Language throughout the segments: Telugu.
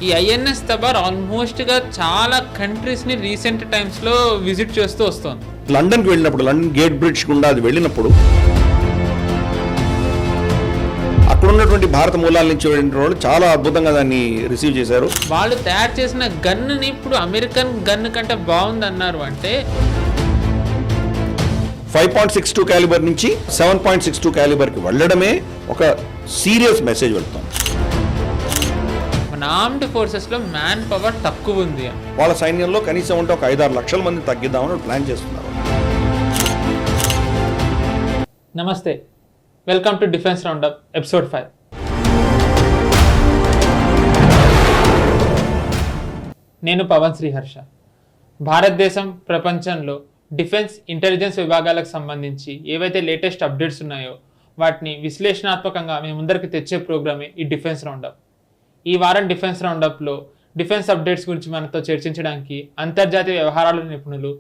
ఈ ఐఎన్ఎస్ తబార్ ఆల్మోస్ట్గా చాలా కంట్రీస్ని రీసెంట్ టైమ్స్లో విజిట్ చేస్తూ వస్తుంది. లండన్కి వెళ్ళినప్పుడు, లండన్ గేట్ బ్రిడ్జ్ గుండా అది వెళ్ళినప్పుడు అక్కడ ఉన్నటువంటి భారత మూలాల నుంచి వెళ్ళిన వాళ్ళు చాలా అద్భుతంగా దాన్ని రిసీవ్ చేశారు. వాళ్ళు తయారు చేసిన గన్నుని ఇప్పుడు అమెరికన్ గన్ కంటే బాగుంది అన్నారు. అంటే 5.62 క్యాలిబర్ నుంచి 7.62 క్యాలిబర్కి వెళ్ళడమే ఒక సీరియస్ మెసేజ్ వెళ్తాం. మన ఆర్మ్డ్ ఫోర్సెస్లో మ్యాన్ పవర్ తక్కువ ఉంది. వాళ్ళ సైన్యంలో కనీసం ఉంటే ఒక 5-6 లక్షల మంది తగ్గిద్దామని ప్లాన్ చేస్తున్నారు. నమస్తే, welcome to defence roundup episode 5. నేను పవన్ శ్రీహర్ష. భారతదేశం ప్రపంచంలో డిఫెన్స్ ఇంటెలిజెన్స్ విభాగాలకు సంబంధించి ఏవైతే లేటెస్ట్ అప్డేట్స్ ఉన్నాయో వాటిని విశ్లేషణాత్మకంగా మేము ముందరికి తెచ్చే ప్రోగ్రామే ఈ డిఫెన్స్ రౌండప్. ఈ వారం డిఫెన్స్ రౌండప్లో డిఫెన్స్ అప్డేట్స్ గురించి మనతో చర్చించడానికి అంతర్జాతీయ వ్యవహారాల నిపుణులు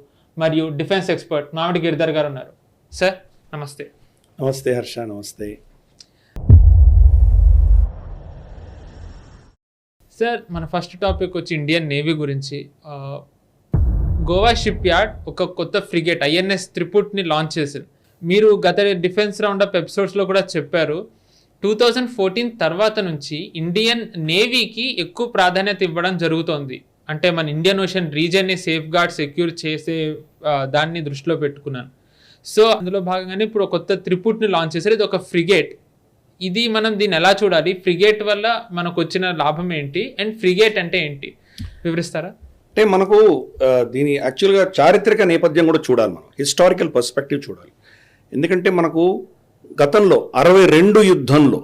మరియు డిఫెన్స్ ఎక్స్పర్ట్ మామిడి గిరిధర్ గారు ఉన్నారు. సార్ నమస్తే. నమస్తే హర్ష. నమస్తే సార్. మన ఫస్ట్ టాపిక్ వచ్చి ఇండియన్ నేవీ గురించి. గోవా షిప్ యార్డ్ ఒక కొత్త ఫ్రిగేట్ ఐఎన్ఎస్ త్రిపుట్ని లాంచ్ చేసింది. మీరు గత డిఫెన్స్ రౌండప్ ఎపిసోడ్స్లో కూడా చెప్పారు, 2014 తర్వాత నుంచి ఇండియన్ నేవీకి ఎక్కువ ప్రాధాన్యత ఇవ్వడం జరుగుతోంది. అంటే మన ఇండియన్ ఓషన్ రీజియన్ని సేఫ్ గార్డ్ సెక్యూర్ చేసే దాన్ని దృష్టిలో పెట్టుకున్నాను. సో అందులో భాగంగానే ఇప్పుడు ఒక కొత్త త్రిపుట్ని లాంచ్ చేశారు. ఇది ఒక ఫ్రిగేట్. ఇది మనం దీన్ని ఎలా చూడాలి? ఫ్రిగేట్ వల్ల మనకు వచ్చిన లాభం ఏంటి అండ్ ఫ్రిగేట్ అంటే ఏంటి వివరిస్తారా? అంటే మనకు దీని యాక్చువల్గా చారిత్రక నేపథ్యం కూడా చూడాలి, మనం హిస్టారికల్ పర్స్పెక్టివ్ చూడాలి. ఎందుకంటే మనకు గతంలో 62 యుద్ధంలో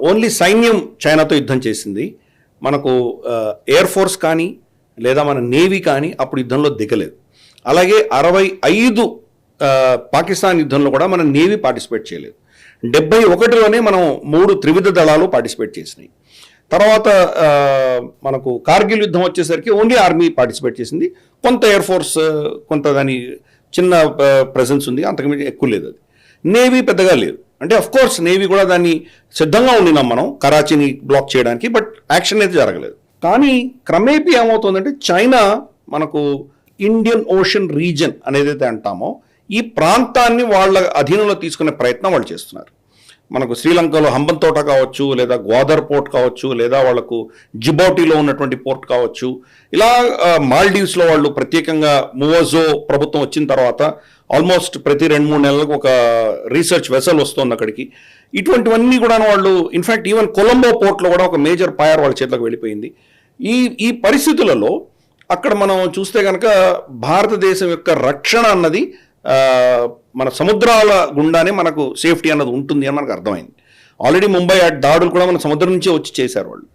ఓన్లీ సైన్యం చైనాతో యుద్ధం చేసింది. మనకు ఎయిర్ ఫోర్స్ కానీ లేదా మన నేవీ కానీ అప్పుడు యుద్ధంలో దిగలేదు. అలాగే 65 పాకిస్తాన్ యుద్ధంలో కూడా మన నేవీ పార్టిసిపేట్ చేయలేదు. 71లోనే మనం 3 త్రివిధ దళాలు పార్టిసిపేట్ చేసినాయి. తర్వాత మనకు కార్గిల్ యుద్ధం వచ్చేసరికి ఓన్లీ ఆర్మీ పార్టిసిపేట్ చేసింది. కొంత ఎయిర్ ఫోర్స్, కొంత దాని చిన్న ప్రెజెన్స్ ఉంది, అంతకుమించి ఎక్కువ లేదు. అది నేవీ పెద్దగా లేదు. అంటే అఫ్ కోర్స్ నేవీ కూడా దాన్ని సిద్ధంగా ఉండినాం మనం కరాచీని బ్లాక్ చేయడానికి, బట్ యాక్షన్ అయితే జరగలేదు. కానీ క్రమేపీ ఏమవుతుందంటే చైనా మనకు ఇండియన్ ఓషన్ రీజన్ అనేదైతే అంటామో ఈ ప్రాంతాన్ని వాళ్ళ అధీనంలో తీసుకునే ప్రయత్నం వాళ్ళు చేస్తున్నారు. మనకు శ్రీలంకలో హంబంతోట కావచ్చు, లేదా గ్వాదర్ పోర్ట్ కావచ్చు, లేదా వాళ్లకు జిబౌటీలో ఉన్నటువంటి పోర్ట్ కావచ్చు, ఇలా మాల్డీవ్స్లో వాళ్ళు ప్రత్యేకంగా మూవజో ప్రభుత్వం వచ్చిన తర్వాత ఆల్మోస్ట్ ప్రతి 2-3 నెలలకు ఒక రీసెర్చ్ వెసల్ వస్తుంది అక్కడికి. ఇటువంటివన్నీ కూడా వాళ్ళు ఇన్ఫ్యాక్ట్ ఈవెన్ కొలంబో పోర్ట్లో కూడా ఒక మేజర్ పాయర్ వాళ్ళ చేతిలోకి వెళ్ళిపోయింది. ఈ పరిస్థితులలో అక్కడ మనం చూస్తే కనుక భారతదేశం యొక్క రక్షణ అన్నది మన సముద్రాల గుండానే మనకు సేఫ్టీ అన్నది ఉంటుంది అని మనకు అర్థమైంది. ఆల్రెడీ ముంబై దాడులు కూడా మన సముద్రం నుంచే వచ్చి చేశారు వాళ్ళు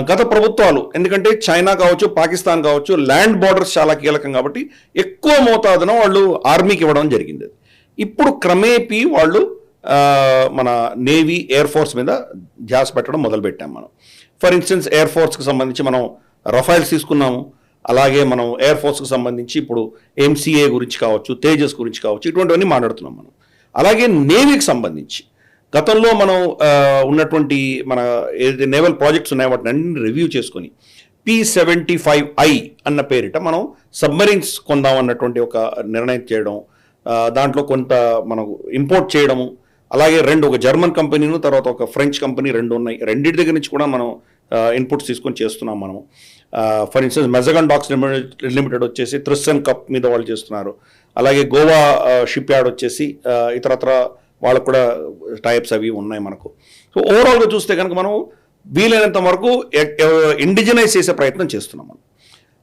గత ప్రభుత్వాలు. ఎందుకంటే చైనా కావచ్చు, పాకిస్తాన్ కావచ్చు, ల్యాండ్ బార్డర్స్ చాలా కీలకం కాబట్టి ఎక్కువ మోతాదున వాళ్ళు ఆర్మీకి ఇవ్వడం జరిగింది. ఇప్పుడు క్రమేపీ వాళ్ళు మన నేవీ, ఎయిర్ ఫోర్స్ మీద ధ్యాస పెట్టడం మొదలుపెట్టాం మనం. ఫర్ ఇన్స్టెన్స్ ఎయిర్ ఫోర్స్కి సంబంధించి మనం రఫైల్స్ తీసుకున్నాము. అలాగే మనం ఎయిర్ ఫోర్స్కి సంబంధించి ఇప్పుడు MCA గురించి కావచ్చు, తేజస్ గురించి కావచ్చు, ఇటువంటివన్నీ మాట్లాడుతున్నాం మనం. అలాగే నేవీకి సంబంధించి గతంలో మనం ఉన్నటువంటి మన ఏదైతే నేవల్ ప్రాజెక్ట్స్ ఉన్నాయో వాటిని అన్ని రివ్యూ చేసుకొని P-75I అన్న పేరిట మనం సబ్మరీన్స్ కొందాం అన్నటువంటి ఒక నిర్ణయం చేయడం, దాంట్లో కొంత మనం ఇంపోర్ట్ చేయడము. అలాగే ఒక జర్మన్ కంపెనీను, తర్వాత ఒక ఫ్రెంచ్ కంపెనీ 2 ఉన్నాయి. రెండింటి దగ్గర నుంచి కూడా మనం ఇన్పుట్స్ తీసుకొని చేస్తున్నాం మనం. ఫర్ ఇన్స్టెన్స్ మెజగాన్ డాక్స్ లిమిటెడ్ వచ్చేసి త్రిస్సన్ కప్ మీద వాళ్ళు చేస్తున్నారు. అలాగే గోవా షిప్ యార్డ్ వచ్చేసి ఇతరత్ర వాళ్ళకు కూడా టైప్స్ అవి ఉన్నాయి మనకు. సో ఓవరాల్గా చూస్తే కనుక మనం వీలైనంత వరకు ఇండిజినైజ్ చేసే ప్రయత్నం చేస్తున్నాం మనం.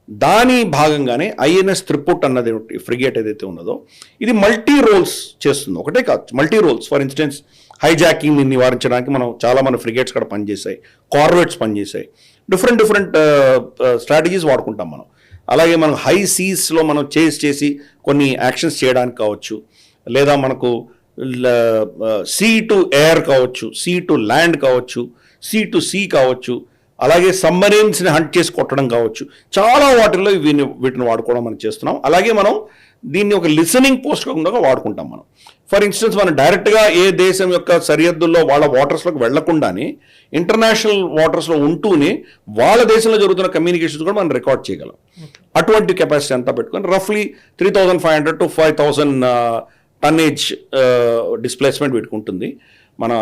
దాని భాగంగానే ఐఎన్ఎస్ త్రిపుట్ అన్నది ఫ్రిగేట్ ఏదైతే ఉన్నదో ఇది మల్టీ రోల్స్ చేస్తుంది. ఒకటే కాదు, మల్టీ రోల్స్. ఫర్ ఇన్స్టెన్స్ హైజాకింగ్ని నివారించడానికి మనం చాలా మన ఫ్రిగేట్స్ కూడా పనిచేసాయి, కార్వెట్స్ పనిచేసాయి, డిఫరెంట్ స్ట్రాటజీస్ వాడుకుంటాం మనం. అలాగే మనం హై సీస్లో మనం చేసి కొన్ని యాక్షన్స్ చేయడానికి కావచ్చు, లేదా మనకు సీ టు ఎయిర్ కావచ్చు, సీ టు ల్యాండ్ కావచ్చు, సీ టు సీ కావచ్చు, అలాగే సబ్మరీన్స్ని హంట్ చేసి కొట్టడం కావచ్చు, చాలా వాటిల్లో వీటిని వాడుకోవడం మనం చేస్తున్నాం. అలాగే మనం దీన్ని ఒక లిసనింగ్ పోస్ట్ కాకుండా వాడుకుంటాం మనం. ఫర్ ఇన్స్టెన్స్ మనం డైరెక్ట్గా ఏ దేశం యొక్క సరిహద్దుల్లో వాళ్ళ వాటర్స్లోకి వెళ్లకుండానే ఇంటర్నేషనల్ వాటర్స్లో ఉంటూనే వాళ్ళ దేశంలో జరుగుతున్న కమ్యూనికేషన్స్ కూడా మనం రికార్డ్ చేయగలం. అటువంటి కెపాసిటీ అంతా పెట్టుకొని రఫ్లీ 3,500 to 5,000 టన్నేజ్ డిస్ప్లేస్మెంట్ పెట్టుకుంటుంది. మన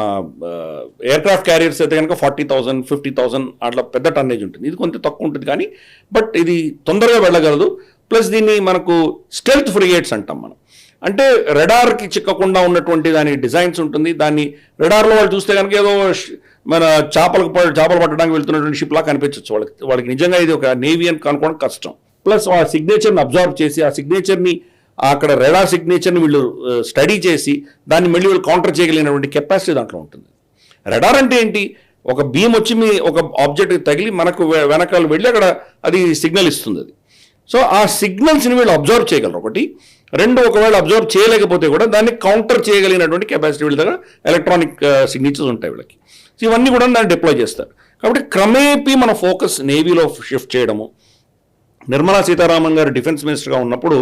ఎయిర్క్రాఫ్ట్ క్యారియర్స్ అయితే కనుక 40,000, 50,000 అట్లా పెద్ద టన్నేజ్ ఉంటుంది. ఇది కొంచెం తక్కువ ఉంటుంది కానీ బట్ ఇది తొందరగా వెళ్ళగలదు. ప్లస్ దీన్ని మనకు స్టెల్త్ ఫ్రిగేట్స్ అంటాం మనం. అంటే రెడార్కి చిక్కకుండా ఉన్నటువంటి దాని డిజైన్స్ ఉంటుంది. దాన్ని రెడార్లో వాళ్ళు చూస్తే కనుక ఏదో మన చేపలు పట్టడానికి వెళ్తున్నటువంటి షిప్ లా కనిపించవచ్చు వాళ్ళకి నిజంగా ఇది ఒక నేవీ అని కనుక్కోవడం కష్టం. ప్లస్ ఆ సిగ్నేచర్ని అబ్జర్వ్ చేసి ఆ సిగ్నేచర్ని అక్కడ రెడార్ సిగ్నేచర్ని వీళ్ళు స్టడీ చేసి దాన్ని మళ్ళీ వీళ్ళు కౌంటర్ చేయగలిగినటువంటి కెపాసిటీ దాంట్లో ఉంటుంది. రెడార్ అంటే ఏంటి? ఒక బీమ్ వచ్చి మీ ఒక ఆబ్జెక్ట్ తగిలి మనకు వెనకాల వెళ్ళి అక్కడ అది సిగ్నల్ ఇస్తుంది అది. సో ఆ సిగ్నల్స్ని వీళ్ళు అబ్జర్వ్ చేయగలరు. ఒకటి. రెండు, ఒకవేళ అబ్జర్వ్ చేయలేకపోతే కూడా దాన్ని కౌంటర్ చేయగలిగినటువంటి కెపాసిటీ వీళ్ళ దగ్గర ఎలక్ట్రానిక్ సిగ్నేచర్స్ ఉంటాయి వీళ్ళకి. సో ఇవన్నీ కూడా దాన్ని డిప్లాయ్ చేస్తారు. కాబట్టి క్రమేపీ మన ఫోకస్ నేవీలో షిఫ్ట్ చేయడము. నిర్మలా సీతారామన్ గారు డిఫెన్స్ మినిస్టర్గా ఉన్నప్పుడు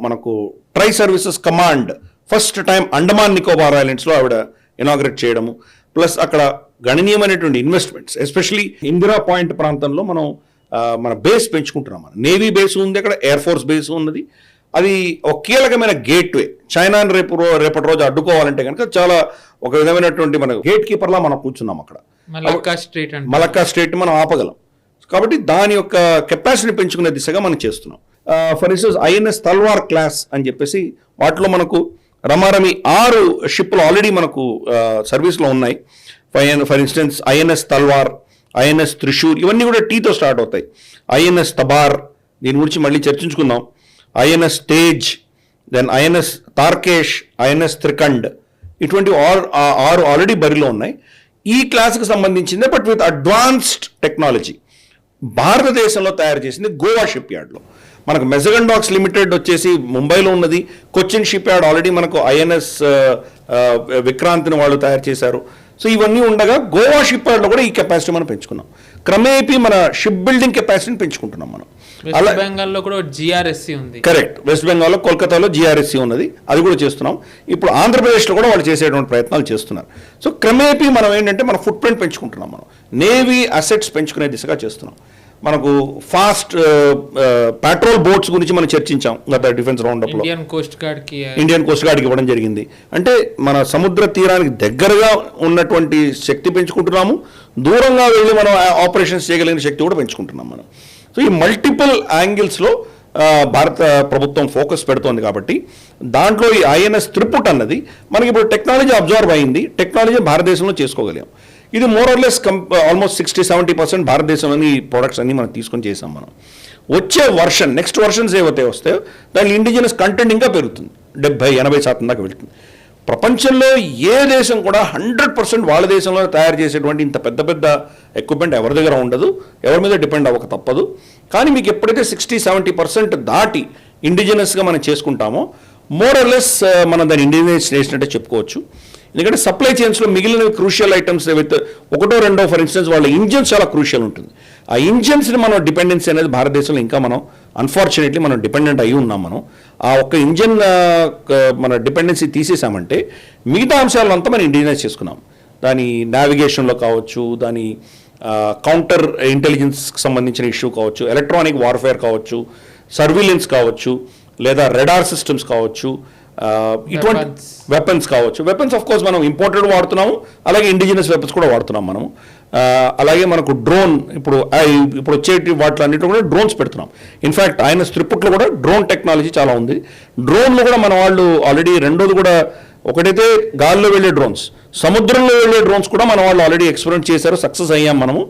మనకు tri services command first time Andaman Nicobar ఐలాండ్స్లో ఆవిడ ఇనాగ్రేట్ చేయడము. ప్లస్ అక్కడ గణనీయమైనటువంటి ఇన్వెస్ట్మెంట్స్, ఎస్పెషలీ ఇందిరా పాయింట్ ప్రాంతంలో మనం మన బేస్ పెంచుకుంటున్నాం. మన నేవీ బేస్ ఉంది, అక్కడ ఎయిర్ ఫోర్స్ బేస్ ఉన్నది. అది ఒక కీలకమైన గేట్వే. చైనాని రేపటి రోజు అడ్డుకోవాలంటే కనుక చాలా ఒక విధమైనటువంటి మన గేట్ కీపర్లా మనం కూర్చున్నాం అక్కడ. మలక్కా స్ట్రేట్ మనం ఆపగలం. కాబట్టి దాని యొక్క కెపాసిటీ పెంచుకునే దిశగా మనం చేస్తున్నాం. For instance INS Talwar class అని చెప్పేసి వాటిలో మనకు రమారమి 6 షిప్లు ఆల్రెడీ మనకు సర్వీస్లో ఉన్నాయి. For instance INS Talwar, INS Thrissur, ఇవన్నీ కూడా టీతో స్టార్ట్ అవుతాయి. ఐఎన్ఎస్ తబార్, దీని గురించి మళ్ళీ చర్చించుకుందాం. INS Tej, then INS Tarkash, INS Trikand, ఇటువంటి 6 ఆల్రెడీ బరిలో ఉన్నాయి. ఈ క్లాస్కి సంబంధించిందే బట్ విత్ అడ్వాన్స్డ్ టెక్నాలజీ. భారతదేశంలో తయారు చేసింది గోవా షిప్ యార్డ్లో. మనకు మెజగన్ డాక్స్ లిమిటెడ్ వచ్చేసి ముంబైలో ఉన్నది. కొచ్చిన్ షిప్ యార్డ్ ఆల్రెడీ మనకు ఐఎన్ఎస్ విక్రాంత్ని వాళ్ళు తయారు చేశారు. సో ఇవన్నీ ఉండగా గోవా షిప్ యార్డ్లో కూడా ఈ కెపాసిటీ మనం పెంచుకున్నాం. క్రమేపీ మన షిప్ బిల్డింగ్ కెపాసిటీని పెంచుకుంటున్నాం మనం. అలా బెంగాల్లో కూడా జిఆర్ఎస్సి ఉంది. కరెక్ట్. వెస్ట్ బెంగాల్లో కోల్కతాలో జిఆర్ఎస్సి ఉన్నది, అది కూడా చేస్తున్నాం. ఇప్పుడు ఆంధ్రప్రదేశ్లో కూడా వాళ్ళు చేసేటువంటి ప్రయత్నాలు చేస్తున్నారు. సో క్రమేపీ మనం ఏంటంటే మన ఫుట్ ప్రింట్ పెంచుకుంటున్నాం. మనం నేవీ అసెట్స్ పెంచుకునే దిశగా చేస్తున్నాం. మనకు ఫాస్ట్ పెట్రోల్ బోట్స్ గురించి మనం చర్చించాం గత డిఫెన్స్ రౌండప్లో. ఇండియన్ కోస్ట్ గార్డ్కి ఇవ్వడం జరిగింది. అంటే మన సముద్ర తీరానికి దగ్గరగా ఉన్నటువంటి శక్తి పెంచుకుంటున్నాము, దూరంగా వెళ్ళి మనం ఆపరేషన్స్ చేయగలిగిన శక్తి కూడా పెంచుకుంటున్నాం మనం. సో ఈ మల్టిపుల్ యాంగిల్స్లో భారత ప్రభుత్వం ఫోకస్ పెడుతోంది. కాబట్టి దాంట్లో ఈ ఐఎన్ఎస్ త్రిపుట్ అన్నది మనకి ఇప్పుడు టెక్నాలజీ అబ్జర్వ్ అయింది, టెక్నాలజీ భారతదేశంలో చేసుకోగలిగాం. ఇది మోర్ ఆర్ లెస్ ఆల్మోస్ట్ 60-70% భారతదేశంలోని ఈ ప్రొడక్ట్స్ అన్ని మనం తీసుకొని చేసాం. మనం వచ్చే నెక్స్ట్ వర్షన్స్ ఏవైతే వస్తాయో దాని ఇండిజినస్ కంటెంట్ ఇంకా పెరుగుతుంది, 70-80% దాకా వెళ్తుంది. ప్రపంచంలో ఏ దేశం కూడా 100% వాళ్ళ దేశంలో తయారు చేసేటువంటి ఇంత పెద్ద పెద్ద ఎక్విప్మెంట్ ఎవరి దగ్గర ఉండదు, ఎవరి మీద డిపెండ్ అవ్వక తప్పదు. కానీ మీకు ఎప్పుడైతే 60-70% దాటి ఇండిజినస్గా మనం చేసుకుంటామో మోర్ ఆర్ లెస్ మనం దాన్ని ఇండిజినస్ చేసినట్టే చెప్పుకోవచ్చు. ఎందుకంటే సప్లై చైన్స్లో మిగిలిన క్రూషియల్ ఐటమ్స్ ఏవైతే ఒకటో రెండో, ఫర్ ఇన్స్టెన్స్ వాళ్ళ ఇంజిన్స్ చాలా క్రూషియల్ ఉంటుంది. ఆ ఇంజిన్స్ని మనం డిపెండెన్సీ అనేది భారతదేశంలో ఇంకా మనం అన్ఫార్చునేట్లీ మనం డిపెండెంట్ అయి ఉన్నాం. మనం ఆ ఒక్క ఇంజిన్ మన డిపెండెన్సీ తీసేసామంటే మిగతా అంశాలంతా మనం ఇండిజినైజ్ చేసుకున్నాం. దాని నావిగేషన్లో కావచ్చు, దాని కౌంటర్ ఇంటెలిజెన్స్కి సంబంధించిన ఇష్యూ కావచ్చు, ఎలక్ట్రానిక్ వార్ఫేర్ కావచ్చు, సర్వీలెన్స్ కావచ్చు, లేదా రెడార్ సిస్టమ్స్ కావచ్చు, ఇటువంటి వెపన్స్ కావచ్చు. వెపన్స్ ఆఫ్ కోర్స్ మనం ఇంపోర్టెడ్ వాడుతున్నాము, అలాగే ఇండిజినస్ వెపన్స్ కూడా వాడుతున్నాం మనము. అలాగే మనకు డ్రోన్ ఇప్పుడు వచ్చేటి వాటిలన్నింటిలో కూడా డ్రోన్స్ పెడుతున్నాం. ఇన్ఫ్యాక్ట్ ఐఎన్ఎస్ త్రిపుట్లో కూడా డ్రోన్ టెక్నాలజీ చాలా ఉంది. డ్రోన్లో కూడా మన వాళ్ళు ఆల్రెడీ రెండోది కూడా, ఒకటైతే గాల్లో వెళ్ళే డ్రోన్స్, సముద్రంలో వెళ్ళే డ్రోన్స్ కూడా మన వాళ్ళు ఆల్రెడీ ఎక్స్పెరిమెంట్ చేశారు, సక్సెస్ అయ్యాం మనము.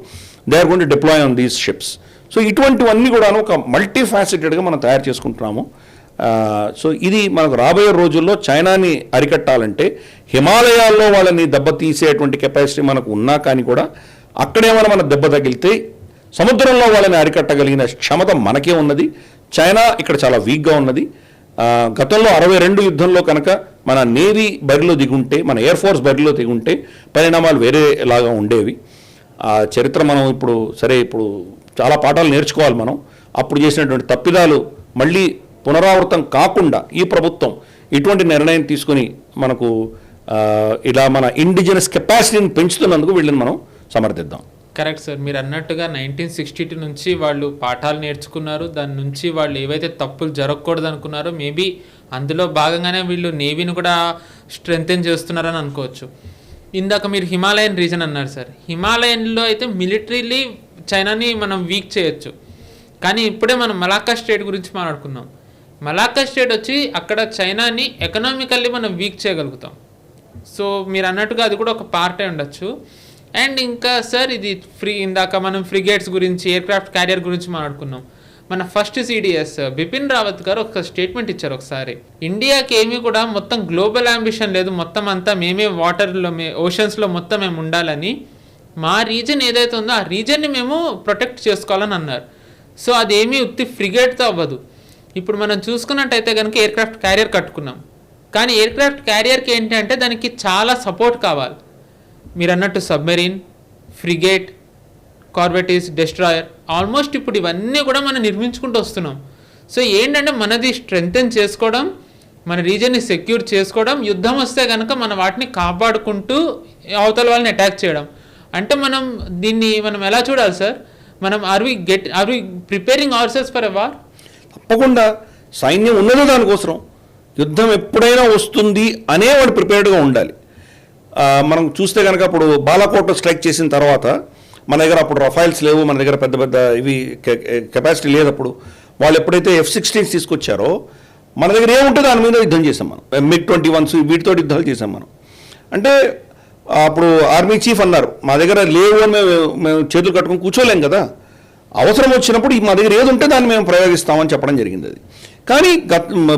They are going to deploy on these ships. So ఇటువంటివన్నీ కూడా ఒక మల్టీ ఫ్యాసెటెడ్గా మనం తయారు చేసుకుంటున్నాము. సో ఇది మనకు రాబోయే రోజుల్లో చైనాని అరికట్టాలంటే హిమాలయాల్లో వాళ్ళని దెబ్బతీసేటువంటి కెపాసిటీ మనకు ఉన్నా కానీ కూడా అక్కడేమైనా మన దెబ్బ తగిలితే సముద్రంలో వాళ్ళని అరికట్టగలిగిన క్షమత మనకే ఉన్నది. చైనా ఇక్కడ చాలా వీక్గా ఉన్నది. గతంలో 62 యుద్ధంలో కనుక మన నేవీ బరిలో దిగుంటే, మన ఎయిర్ ఫోర్స్ బరిలో దిగుంటే పరిణామాలు వేరేలాగా ఉండేవి. ఆ చరిత్ర మనం ఇప్పుడు చాలా పాఠాలు నేర్చుకోవాలి మనం. అప్పుడు చేసినటువంటి తప్పిదాలు మళ్ళీ పునరావృతం కాకుండా ఈ ప్రభుత్వం ఇటువంటి నిర్ణయం తీసుకుని మనకు ఇలా మన ఇండిజినస్ కెపాసిటీని పెంచుతున్నందుకు వీళ్ళని మనం సమర్థిద్దాం. కరెక్ట్ సార్, మీరు అన్నట్టుగా 1962 నుంచి వాళ్ళు పాఠాలు నేర్చుకున్నారు. దాని నుంచి వాళ్ళు ఏవైతే తప్పులు జరగకూడదు అనుకున్నారో మేబీ అందులో భాగంగానే వీళ్ళు నేవీని కూడా స్ట్రెంగ్తెన్ చేస్తున్నారని అనుకోవచ్చు. ఇందాక మీరు హిమాలయన్ రీజన్ అన్నారు సార్. హిమాలయన్లో అయితే మిలిటరీలీ చైనాని మనం వీక్ చేయొచ్చు. కానీ ఇప్పుడే మనం మలాక్కా స్టేట్ గురించి మాట్లాడుకున్నాం. మలాక్కా స్టేట్ వచ్చి అక్కడ చైనాని ఎకనామికల్లీ మనం వీక్ చేయగలుగుతాం. సో మీరు అన్నట్టుగా అది కూడా ఒక పార్ట్ అయి ఉండొచ్చు. అండ్ ఇంకా సార్ ఇది ఇందాక మనం ఫ్రిగేట్స్ గురించి, ఎయిర్క్రాఫ్ట్ క్యారియర్ గురించి మాట్లాడుకున్నాం. మన ఫస్ట్ సిడిఎస్ బిపిన్ రావత్ గారు ఒక స్టేట్మెంట్ ఇచ్చారు ఒకసారి, ఇండియాకి ఏమీ కూడా మొత్తం గ్లోబల్ అంబిషన్ లేదు, మొత్తం అంతా మేమే వాటర్లో ఓషన్స్లో మొత్తం మేము ఉండాలని, మా రీజన్ ఏదైతే ఉందో ఆ రీజన్ని మేము ప్రొటెక్ట్ చేసుకోవాలని అన్నారు. సో అదేమీ ఉత్తి ఫ్రిగేట్తో అవ్వదు. ఇప్పుడు మనం చూసుకున్నట్టయితే కనుక ఎయిర్క్రాఫ్ట్ క్యారియర్ కట్టుకున్నాం, కానీ ఎయిర్క్రాఫ్ట్ క్యారియర్కి ఏంటి అంటే దానికి చాలా సపోర్ట్ కావాలి. మీరు అన్నట్టు సబ్మెరీన్, ఫ్రిగేట్, కార్బెటీస్, డెస్ట్రాయర్, ఆల్మోస్ట్ ఇప్పుడు ఇవన్నీ కూడా మనం నిర్మించుకుంటూ వస్తున్నాం. సో ఏంటంటే మనది స్ట్రెంగ్తెన్ చేసుకోవడం, మన రీజన్ని సెక్యూర్ చేసుకోవడం, యుద్ధం వస్తే కనుక మన వాటిని కాపాడుకుంటూ అవతల వాళ్ళని అటాక్ చేయడం. అంటే దీన్ని మనం ఎలా చూడాలి సార్? మనం are we preparing ourselves for a war? తప్పకుండా సైన్యం ఉన్నది దానికోసం. యుద్ధం ఎప్పుడైనా వస్తుంది అనే వాడు ప్రిపేర్డ్గా ఉండాలి. మనం చూస్తే కనుక అప్పుడు బాలాకోట్ స్ట్రైక్ చేసిన తర్వాత మన దగ్గర అప్పుడు రఫైల్స్ లేవు, మన దగ్గర పెద్ద పెద్ద ఇవి కెపాసిటీ లేదు. అప్పుడు వాళ్ళు ఎప్పుడైతే F-16 తీసుకొచ్చారో మన దగ్గర ఏముంటే దాని మీద యుద్ధం చేసాం మనం. MiG-21s వీటితో యుద్ధాలు చేసాం మనం. అంటే అప్పుడు ఆర్మీ చీఫ్ అన్నారు, మా దగ్గర లేవు అని మేము చేతులు కట్టుకొని కూర్చోలేం కదా, అవసరం వచ్చినప్పుడు మా దగ్గర ఏది ఉంటే దాన్ని మేము ప్రయోగిస్తామని చెప్పడం జరిగింది. అది కానీ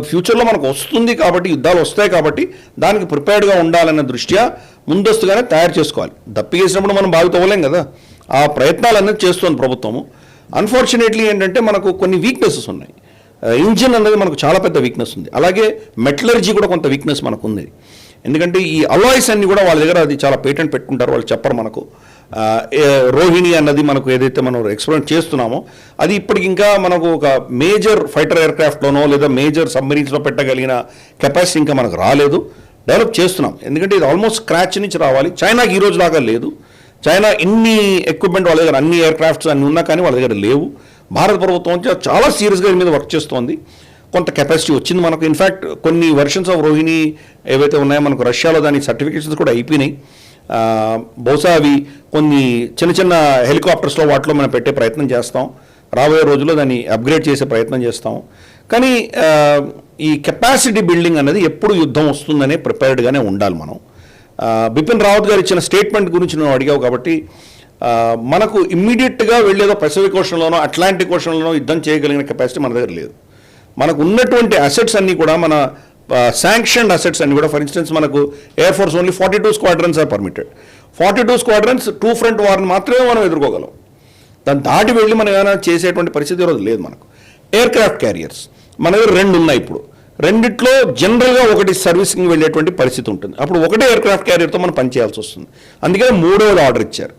ఫ్యూచర్లో మనకు వస్తుంది కాబట్టి, యుద్ధాలు వస్తాయి కాబట్టి దానికి ప్రిపేర్డ్గా ఉండాలన్న దృష్ట్యా ముందస్తుగానే తయారు చేసుకోవాలి. దప్పిగేసినప్పుడు మనం బాగుతోవలేం కదా, ఆ ప్రయత్నాలు అనేది చేస్తుంది ప్రభుత్వము. అన్ఫార్చునేట్లీ ఏంటంటే మనకు కొన్ని వీక్నెసెస్ ఉన్నాయి. ఇంజిన్ అనేది మనకు చాలా పెద్ద వీక్నెస్ ఉంది. అలాగే మెటలర్జీ కూడా కొంత వీక్నెస్ మనకు ఉంది. ఎందుకంటే ఈ అలాయ్స్ అన్ని కూడా వాళ్ళ దగ్గర అది చాలా పేటెంట్ పెట్టుకుంటారు, వాళ్ళు చెప్పరు మనకు. రోహిణి అన్నది మనకు ఏదైతే మనం ఎక్స్పెరిమెంట్ చేస్తున్నామో అది ఇప్పటికి ఇంకా మనకు ఒక మేజర్ ఫైటర్ ఎయిర్క్రాఫ్ట్లోనో లేదా మేజర్ సబ్మెరీన్స్లో పెట్టగలిగిన కెపాసిటీ ఇంకా మనకు రాలేదు. డెవలప్ చేస్తున్నాం, ఎందుకంటే ఇది ఆల్మోస్ట్ స్క్రాచ్ నుంచి రావాలి. చైనాకి ఈ రోజు లాగా లేదు. చైనా ఇన్ని ఎక్విప్మెంట్ వాళ్ళ దగ్గర, అన్ని ఎయిర్క్రాఫ్ట్స్ అన్ని ఉన్నా కానీ వాళ్ళ దగ్గర లేవు. భారత ప్రభుత్వం చాలా సీరియస్గా దీని మీద వర్క్ చేస్తోంది. కొంత కెపాసిటీ వచ్చింది మనకు. ఇన్ఫ్యాక్ట్ కొన్ని వెర్షన్స్ ఆఫ్ రోహిణి ఏవైతే ఉన్నాయో మనకు రష్యాలో దాని సర్టిఫికేషన్స్ కూడా అయిపోయినాయి. బహుశా అవి కొన్ని చిన్న చిన్న హెలికాప్టర్స్లో వాటిలో మనం పెట్టే ప్రయత్నం చేస్తాం. రాబోయే రోజుల్లో దాన్ని అప్గ్రేడ్ చేసే ప్రయత్నం చేస్తాం. కానీ ఈ కెపాసిటీ బిల్డింగ్ అనేది ఎప్పుడు యుద్ధం వస్తుందనే ప్రిపేర్డ్గానే ఉండాలి మనం. బిపిన్ రావత్ గారు ఇచ్చిన స్టేట్మెంట్ గురించి నువ్వు అడిగావు కాబట్టి మనకు ఇమ్మీడియట్గా వెళ్ళేదో పసిఫిక్ ఓషన్లోనో అట్లాంటిక్ ఓషన్లోనో యుద్ధం చేయగలిగిన కెపాసిటీ మన దగ్గర లేదు. మనకు ఉన్నటువంటి అసెట్స్ అన్నీ కూడా మన శాంక్షన్డ్ అసెట్స్ అన్ని కూడా, ఫర్ ఇన్స్టెన్స్ మనకు air force only 42 squadrons are permitted. 42 squadrons 2 front వార్ని మాత్రమే మనం ఎదుర్కోగలం. దాన్ని దాటి వెళ్ళి మనం ఏమైనా చేసేటువంటి పరిస్థితి ఈరోజు లేదు మనకు. ఎయిర్క్రాఫ్ట్ క్యారియర్స్ మన దగ్గర 2 ఉన్నాయి ఇప్పుడు. రెండిట్లో జనరల్గా ఒకటి సర్వీసింగ్ వెళ్ళేటువంటి పరిస్థితి ఉంటుంది. అప్పుడు ఒకటే ఎయిర్క్రాఫ్ట్ క్యారియర్తో మనం పనిచేయాల్సి వస్తుంది. అందుకని 3వది ఆర్డర్ ఇచ్చారు.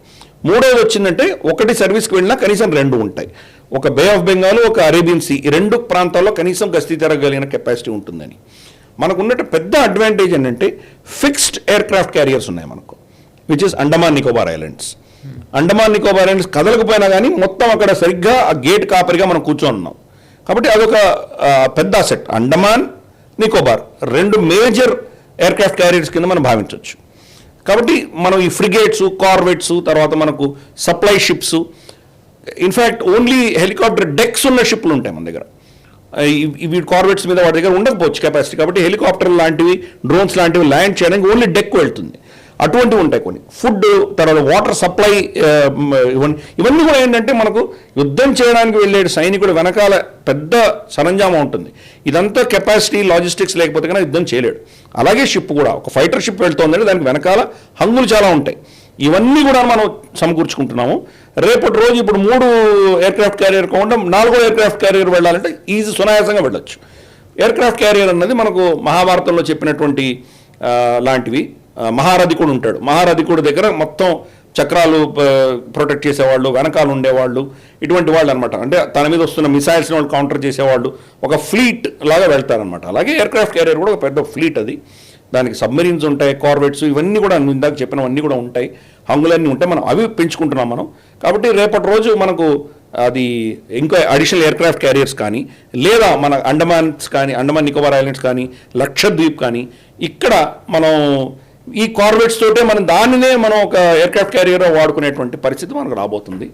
3వది వచ్చిందంటే ఒకటి సర్వీస్కి వెళ్ళినా కనీసం 2 ఉంటాయి. ఒక బే ఆఫ్ బెంగాల్, ఒక అరేబియన్ సీ, ఈ 2 ప్రాంతాల్లో కనీసం గస్తీ తిరగలిగిన కెపాసిటీ ఉంటుందని. మనకు ఉన్నట్టు పెద్ద అడ్వాంటేజ్ ఏంటంటే ఫిక్స్డ్ ఎయిర్క్రాఫ్ట్ క్యారియర్స్ ఉన్నాయి మనకు, which is Andaman Nicobar islands. Andaman Nicobar islands కదలకపోయినా కానీ మొత్తం అక్కడ సరిగ్గా ఆ గేట్ కాపరిగా మనం కూర్చొని ఉన్నాం. కాబట్టి అదొక పెద్ద asset. Andaman, Nicobar 2 major aircraft carriers కింద మనం భావించవచ్చు. కాబట్టి మనం ఈ ఫ్రిగేట్స్, కార్వెట్స్, తర్వాత మనకు supply ships, in fact only helicopter dex ఉన్న షిప్లు ఉంటాయి మన దగ్గర. ఇవి కార్వెట్స్ మీద వాటి దగ్గర ఉండకపోవచ్చు కెపాసిటీ. కాబట్టి హెలికాప్టర్ లాంటివి, డ్రోన్స్ లాంటివి ల్యాండ్ చేయడానికి ఓన్లీ డెక్ వెళ్తుంది. అటువంటివి ఉంటాయి కొన్ని. ఫుడ్, తర్వాత వాటర్ సప్లై, ఇవన్నీ కూడా ఏంటంటే మనకు యుద్ధం చేయడానికి వెళ్ళే సైనికుడు వెనకాల పెద్ద సరంజామా ఉంటుంది. ఇదంతా కెపాసిటీ, లాజిస్టిక్స్ లేకపోతే కన్నా యుద్ధం చేయలేడు. అలాగే షిప్ కూడా, ఒక ఫైటర్ షిప్ వెళ్తుందంటే దానికి వెనకాల హంగులు చాలా ఉంటాయి. ఇవన్నీ కూడా మనం సమకూర్చుకుంటున్నాము. రేపటి రోజు ఇప్పుడు 3 ఎయిర్క్రాఫ్ట్ క్యారియర్ కాకుండా 4వ ఎయిర్క్రాఫ్ట్ క్యారియర్ వెళ్ళాలంటే ఈజీ, సునాయాసంగా వెళ్ళొచ్చు. ఎయిర్క్రాఫ్ట్ క్యారియర్ అన్నది మనకు మహాభారతంలో చెప్పినటువంటి లాంటివి. మహారథికుడు ఉంటాడు. మహారథికుడు దగ్గర మొత్తం చక్రాలు ప్రొటెక్ట్ చేసేవాళ్ళు, వెనకాల ఉండేవాళ్ళు, ఇటువంటి వాళ్ళు అనమాట. అంటే తన మీద వస్తున్న మిసైల్స్ని వాళ్ళు కౌంటర్ చేసేవాళ్ళు, ఒక ఫ్లీట్ లాగా వెళ్తారనమాట. అలాగే ఎయిర్క్రాఫ్ట్ క్యారియర్ కూడా ఒక పెద్ద ఫ్లీట్ అది. దానికి సబ్మెరీన్స్ ఉంటాయి, కార్వెట్స్, ఇవన్నీ కూడా ఇందాక చెప్పినవన్నీ కూడా ఉంటాయి, హంగులన్నీ ఉంటాయి. మనం అవి పెంచుకుంటున్నాం మనం. కాబట్టి రేపటి రోజు మనకు అది ఇంకా అడిషనల్ ఎయిర్క్రాఫ్ట్ క్యారియర్స్ కానీ, లేదా మన అండమాన్స్ కానీ, అండమాన్ నికోబార్ ఐలాండ్స్ కానీ, లక్షద్వీప్ కానీ, ఇక్కడ మనం ఈ కార్వెట్స్ తోటే మనం దానినే మనం ఒక ఎయిర్క్రాఫ్ట్ క్యారియర్ వాడుకునేటువంటి పరిస్థితి మనకు రాబోతుంది.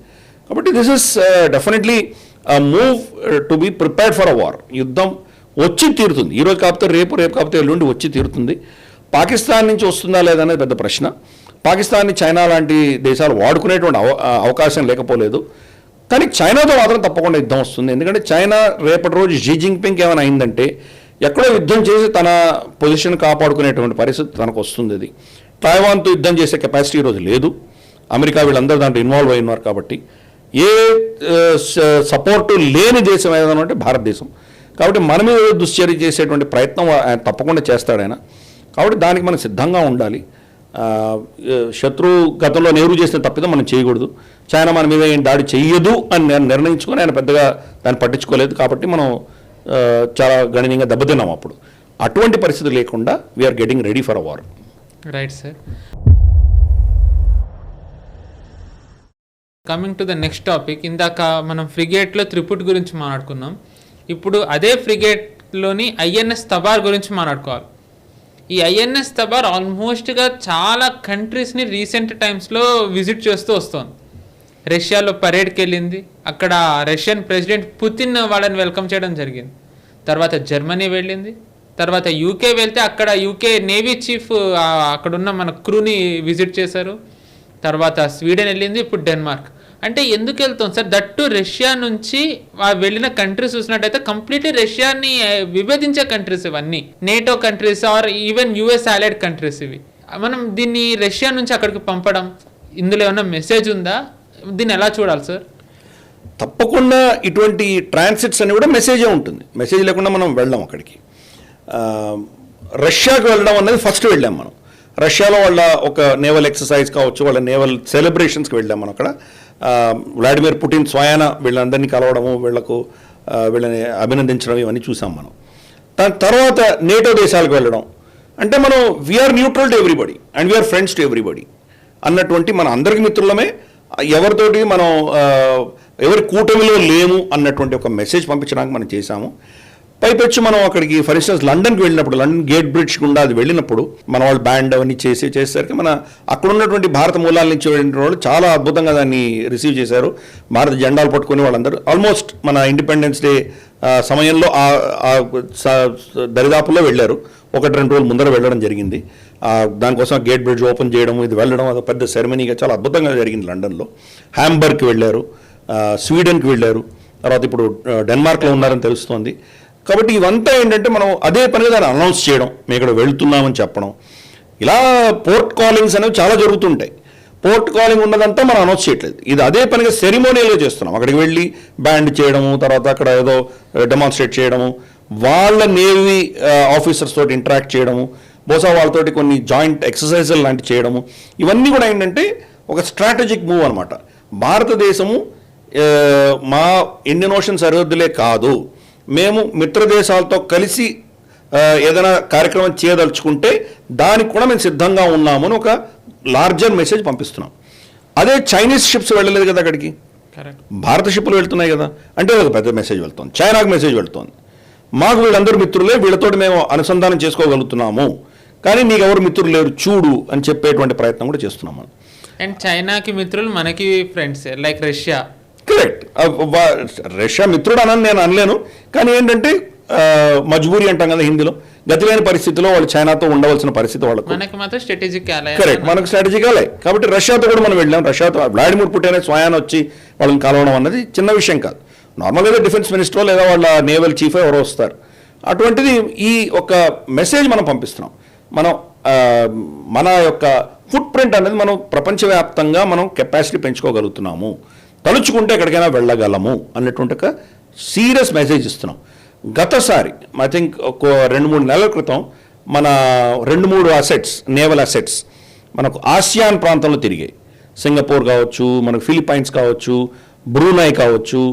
కాబట్టి this is definitely move to be prepared for a war. యుద్ధం వచ్చి తీరుతుంది, ఈరోజు కాకపోతే రేపు, రేపు కాకపోతే ఎల్లుండి వచ్చి తీరుతుంది. పాకిస్తాన్ నుంచి వస్తుందా లేదా అనేది పెద్ద ప్రశ్న. పాకిస్తాన్ని చైనా లాంటి దేశాలు వాడుకునేటువంటి అవకాశం లేకపోలేదు. కానీ చైనాతో మాత్రం తప్పకుండా యుద్ధం వస్తుంది. ఎందుకంటే చైనా రేపటి రోజు షీ జిన్పింగ్ ఏమైనా అయిందంటే ఎక్కడో యుద్ధం చేసి తన పొజిషన్ కాపాడుకునేటువంటి పరిస్థితి తనకు వస్తుంది. అది తైవాన్తో యుద్ధం చేసే కెపాసిటీ ఈరోజు లేదు. అమెరికా వీళ్ళందరూ దాంట్లో ఇన్వాల్వ్ అయినారు. కాబట్టి ఏ సపోర్టు లేని దేశం ఏదైనా అంటే భారతదేశం. కాబట్టి మన మీద దుశ్చర్య చేసేటువంటి ప్రయత్నం ఆయన తప్పకుండా చేస్తాడు ఆయన. కాబట్టి దానికి మనం సిద్ధంగా ఉండాలి. శత్రు గతంలో నెహ్రూ చేసిన తప్పిదం మనం చేయకూడదు. చైనా మన మీద ఏం దాడి చెయ్యదు అని నేను నిర్ణయించుకొని ఆయన పెద్దగా దాన్ని పట్టించుకోలేదు. కాబట్టి మనం చాలా గణనీయంగా దెబ్బతిన్నాం అప్పుడు. అటువంటి పరిస్థితి లేకుండా we're getting ready for a war. Right sir. Coming to the next topic, ఇందాక మనం ఫ్రిగేట్లో త్రిపుట్ గురించి మాట్లాడుకున్నాం. ఇప్పుడు అదే ఫ్రిగేట్లోని ఐఎన్ఎస్ తబార్ గురించి మాట్లాడుకోవాలి. ఈ ఐఎన్ఎస్ తబార్ ఆల్మోస్ట్గా చాలా కంట్రీస్ని రీసెంట్ టైమ్స్లో విజిట్ చేస్తూ వస్తుంది. రష్యాలో పరేడ్కి వెళ్ళింది, అక్కడ రష్యన్ ప్రెసిడెంట్ పుతిన్ వాళ్ళని వెల్కమ్ చేయడం జరిగింది. తర్వాత జర్మనీ వెళ్ళింది, తర్వాత యూకే వెళ్తే అక్కడ యూకే నేవీ చీఫ్ అక్కడున్న మన క్రూని విజిట్ చేశారు. తర్వాత స్వీడన్ వెళ్ళింది, ఇప్పుడు డెన్మార్క్. అంటే ఎందుకు వెళ్తాం సార్? దట్టు రష్యా నుంచి వెళ్ళిన కంట్రీస్ చూసినట్టయితే కంప్లీట్లీ రష్యాని విభేదించే కంట్రీస్ ఇవన్నీ, NATO countries or even US allied countries ఇవి. మనం దీన్ని రష్యా నుంచి అక్కడికి పంపడం, ఇందులో ఏమైనా మెసేజ్ ఉందా? దీన్ని ఎలా చూడాలి సార్? తప్పకుండా ఇటువంటి ట్రాన్సిట్స్ అని కూడా మెసేజే ఉంటుంది. మెసేజ్ లేకుండా మనం వెళ్ళాం అక్కడికి. రష్యాకి వెళ్ళడం అనేది ఫస్ట్ వెళ్ళాం మనం. రష్యాలో వాళ్ళ ఒక నేవల్ ఎక్సర్సైజ్ కావచ్చు, వాళ్ళ నేవల్ సెలబ్రేషన్స్కి వెళ్ళాం మనం. అక్కడ వ్లాడిమిర్ పుటిన్ స్వయాన వీళ్ళందరినీ కలవడము, వీళ్ళని అభినందించడం, ఇవన్నీ చూసాం మనం. దాని తర్వాత నేటో దేశాలకు వెళ్ళడం అంటే మనం we're neutral to everybody and we're friends to everybody అన్నటువంటి మన అందరికి మిత్రులమే, ఎవరితోటి మనం ఎవరి కూటమిలో లేము అన్నటువంటి ఒక మెసేజ్ పంపించడానికి మనం చేశాము. పైపెచ్చి మనం అక్కడికి ఫర్ ఇన్స్టెన్స్ లండన్కి వెళ్ళినప్పుడు, లండన్ గేట్ బ్రిడ్జ్ గుండా అది వెళ్ళినప్పుడు మన వాళ్ళు బ్యాండ్ అవన్నీ చేసేసరికి మన అక్కడ ఉన్నటువంటి భారత మూలాల నుంచి వెళ్ళిన వాళ్ళు చాలా అద్భుతంగా దాన్ని రిసీవ్ చేశారు. భారత జెండాలు పట్టుకుని వాళ్ళందరూ ఆల్మోస్ట్ మన ఇండిపెండెన్స్ డే సమయంలో దరిదాపుల్లో వెళ్ళారు. 1-2 రోజులు ముందర వెళ్ళడం జరిగింది. దానికోసం గేట్ బ్రిడ్జ్ ఓపెన్ చేయడం, ఇది వెళ్ళడం, అది పెద్ద సెరమనీగా చాలా అద్భుతంగా జరిగింది లండన్లో. హ్యాంబర్గ్కి వెళ్ళారు, స్వీడన్కి వెళ్ళారు, తర్వాత ఇప్పుడు డెన్మార్క్లో ఉన్నారని తెలుస్తోంది. కాబట్టి ఇవంతా ఏంటంటే మనం అదే పనిగా దాన్ని అనౌన్స్ చేయడం, మేము ఇక్కడ వెళ్తున్నామని చెప్పడం, ఇలా పోర్ట్ కాలింగ్స్ అనేవి చాలా జరుగుతుంటాయి. పోర్ట్ కాలింగ్ ఉన్నదంతా మనం అనౌన్స్ చేయట్లేదు, ఇది అదే పనిగా సెరిమోనియల్గా చేస్తున్నాం. అక్కడికి వెళ్ళి బ్యాండ్ చేయడము, తర్వాత అక్కడ ఏదో డెమాన్స్ట్రేట్ చేయడము, వాళ్ళ నేవీ ఆఫీసర్స్ తోటి ఇంటరాక్ట్ చేయడము, బహుశా వాళ్ళతోటి కొన్ని జాయింట్ ఎక్సర్సైజులు లాంటివి చేయడము, ఇవన్నీ కూడా ఏంటంటే ఒక స్ట్రాటజిక్ మూవ్ అనమాట. భారతదేశము మా ఇండియన్ ఓషన్ సరిహద్దులే కాదు, మేము మిత్ర దేశాలతో కలిసి ఏదైనా కార్యక్రమం చేయదలుచుకుంటే దానికి కూడా మేము సిద్ధంగా ఉన్నామని ఒక లార్జర్ మెసేజ్ పంపిస్తున్నాం. అదే చైనీస్ షిప్స్ వెళ్ళలేదు కదా అక్కడికి, భారత షిప్లు వెళ్తున్నాయి కదా, అంటే ఒక పెద్ద మెసేజ్ వెళ్తుంది. చైనాకు మెసేజ్ వెళ్తుంది, మాకు వీళ్ళందరూ మిత్రులే, వీళ్ళతో మేము అనుసంధానం చేసుకోగలుగుతున్నాము, కానీ నీకు ఎవరు మిత్రులు లేరు చూడు అని చెప్పేటువంటి ప్రయత్నం కూడా చేస్తున్నాం మనం. అండ్ చైనాకి మిత్రులు మనకి friends like Russia. Correct, Russia మిత్రుడు అని నేను అనలేను, కానీ ఏంటంటే మజ్బూరి అంటాం కదా హిందీలో, గతిలేని పరిస్థితిలో వాళ్ళు చైనాతో ఉండవలసిన పరిస్థితి వాళ్ళకు, మనకి మాత్రం స్ట్రాటజిక్ అలై. కరెక్ట్, మనకు స్ట్రాటజిక్ అలై. కాబట్టి రష్యాతో కూడా మనం వెళ్ళాం. రష్యాతో వ్లాడిమిర్ పుటిన్ స్వయాన వచ్చి వాళ్ళని కలవడం అన్నది చిన్న విషయం కాదు. నార్మల్గా డిఫెన్స్ మినిస్టరో లేదా వాళ్ళ నేవల్ చీఫ్ ఎవరో వస్తారు. అటువంటిది ఈ ఒక మెసేజ్ మనం పంపిస్తున్నాం. మనం మన యొక్క ఫుట్ ప్రింట్ అనేది మనం ప్రపంచవ్యాప్తంగా మనం కెపాసిటీ పెంచుకోగలుగుతున్నాము, తలుచుకుంటే ఎక్కడికైనా వెళ్ళగలము అన్నటువంటి ఒక సీరియస్ మెసేజ్ ఇస్తున్నాం. గతసారి ఐ థింక్ ఒక 2-3 నెలల క్రితం మన 2-3 అసెట్స్, నేవల్ అసెట్స్ మనకు ఆసియాన్ ప్రాంతంలో తిరిగాయి. సింగపూర్ కావచ్చు, మనకు ఫిలిప్పైన్స్ కావచ్చు, బ్రూనై కావచ్చు,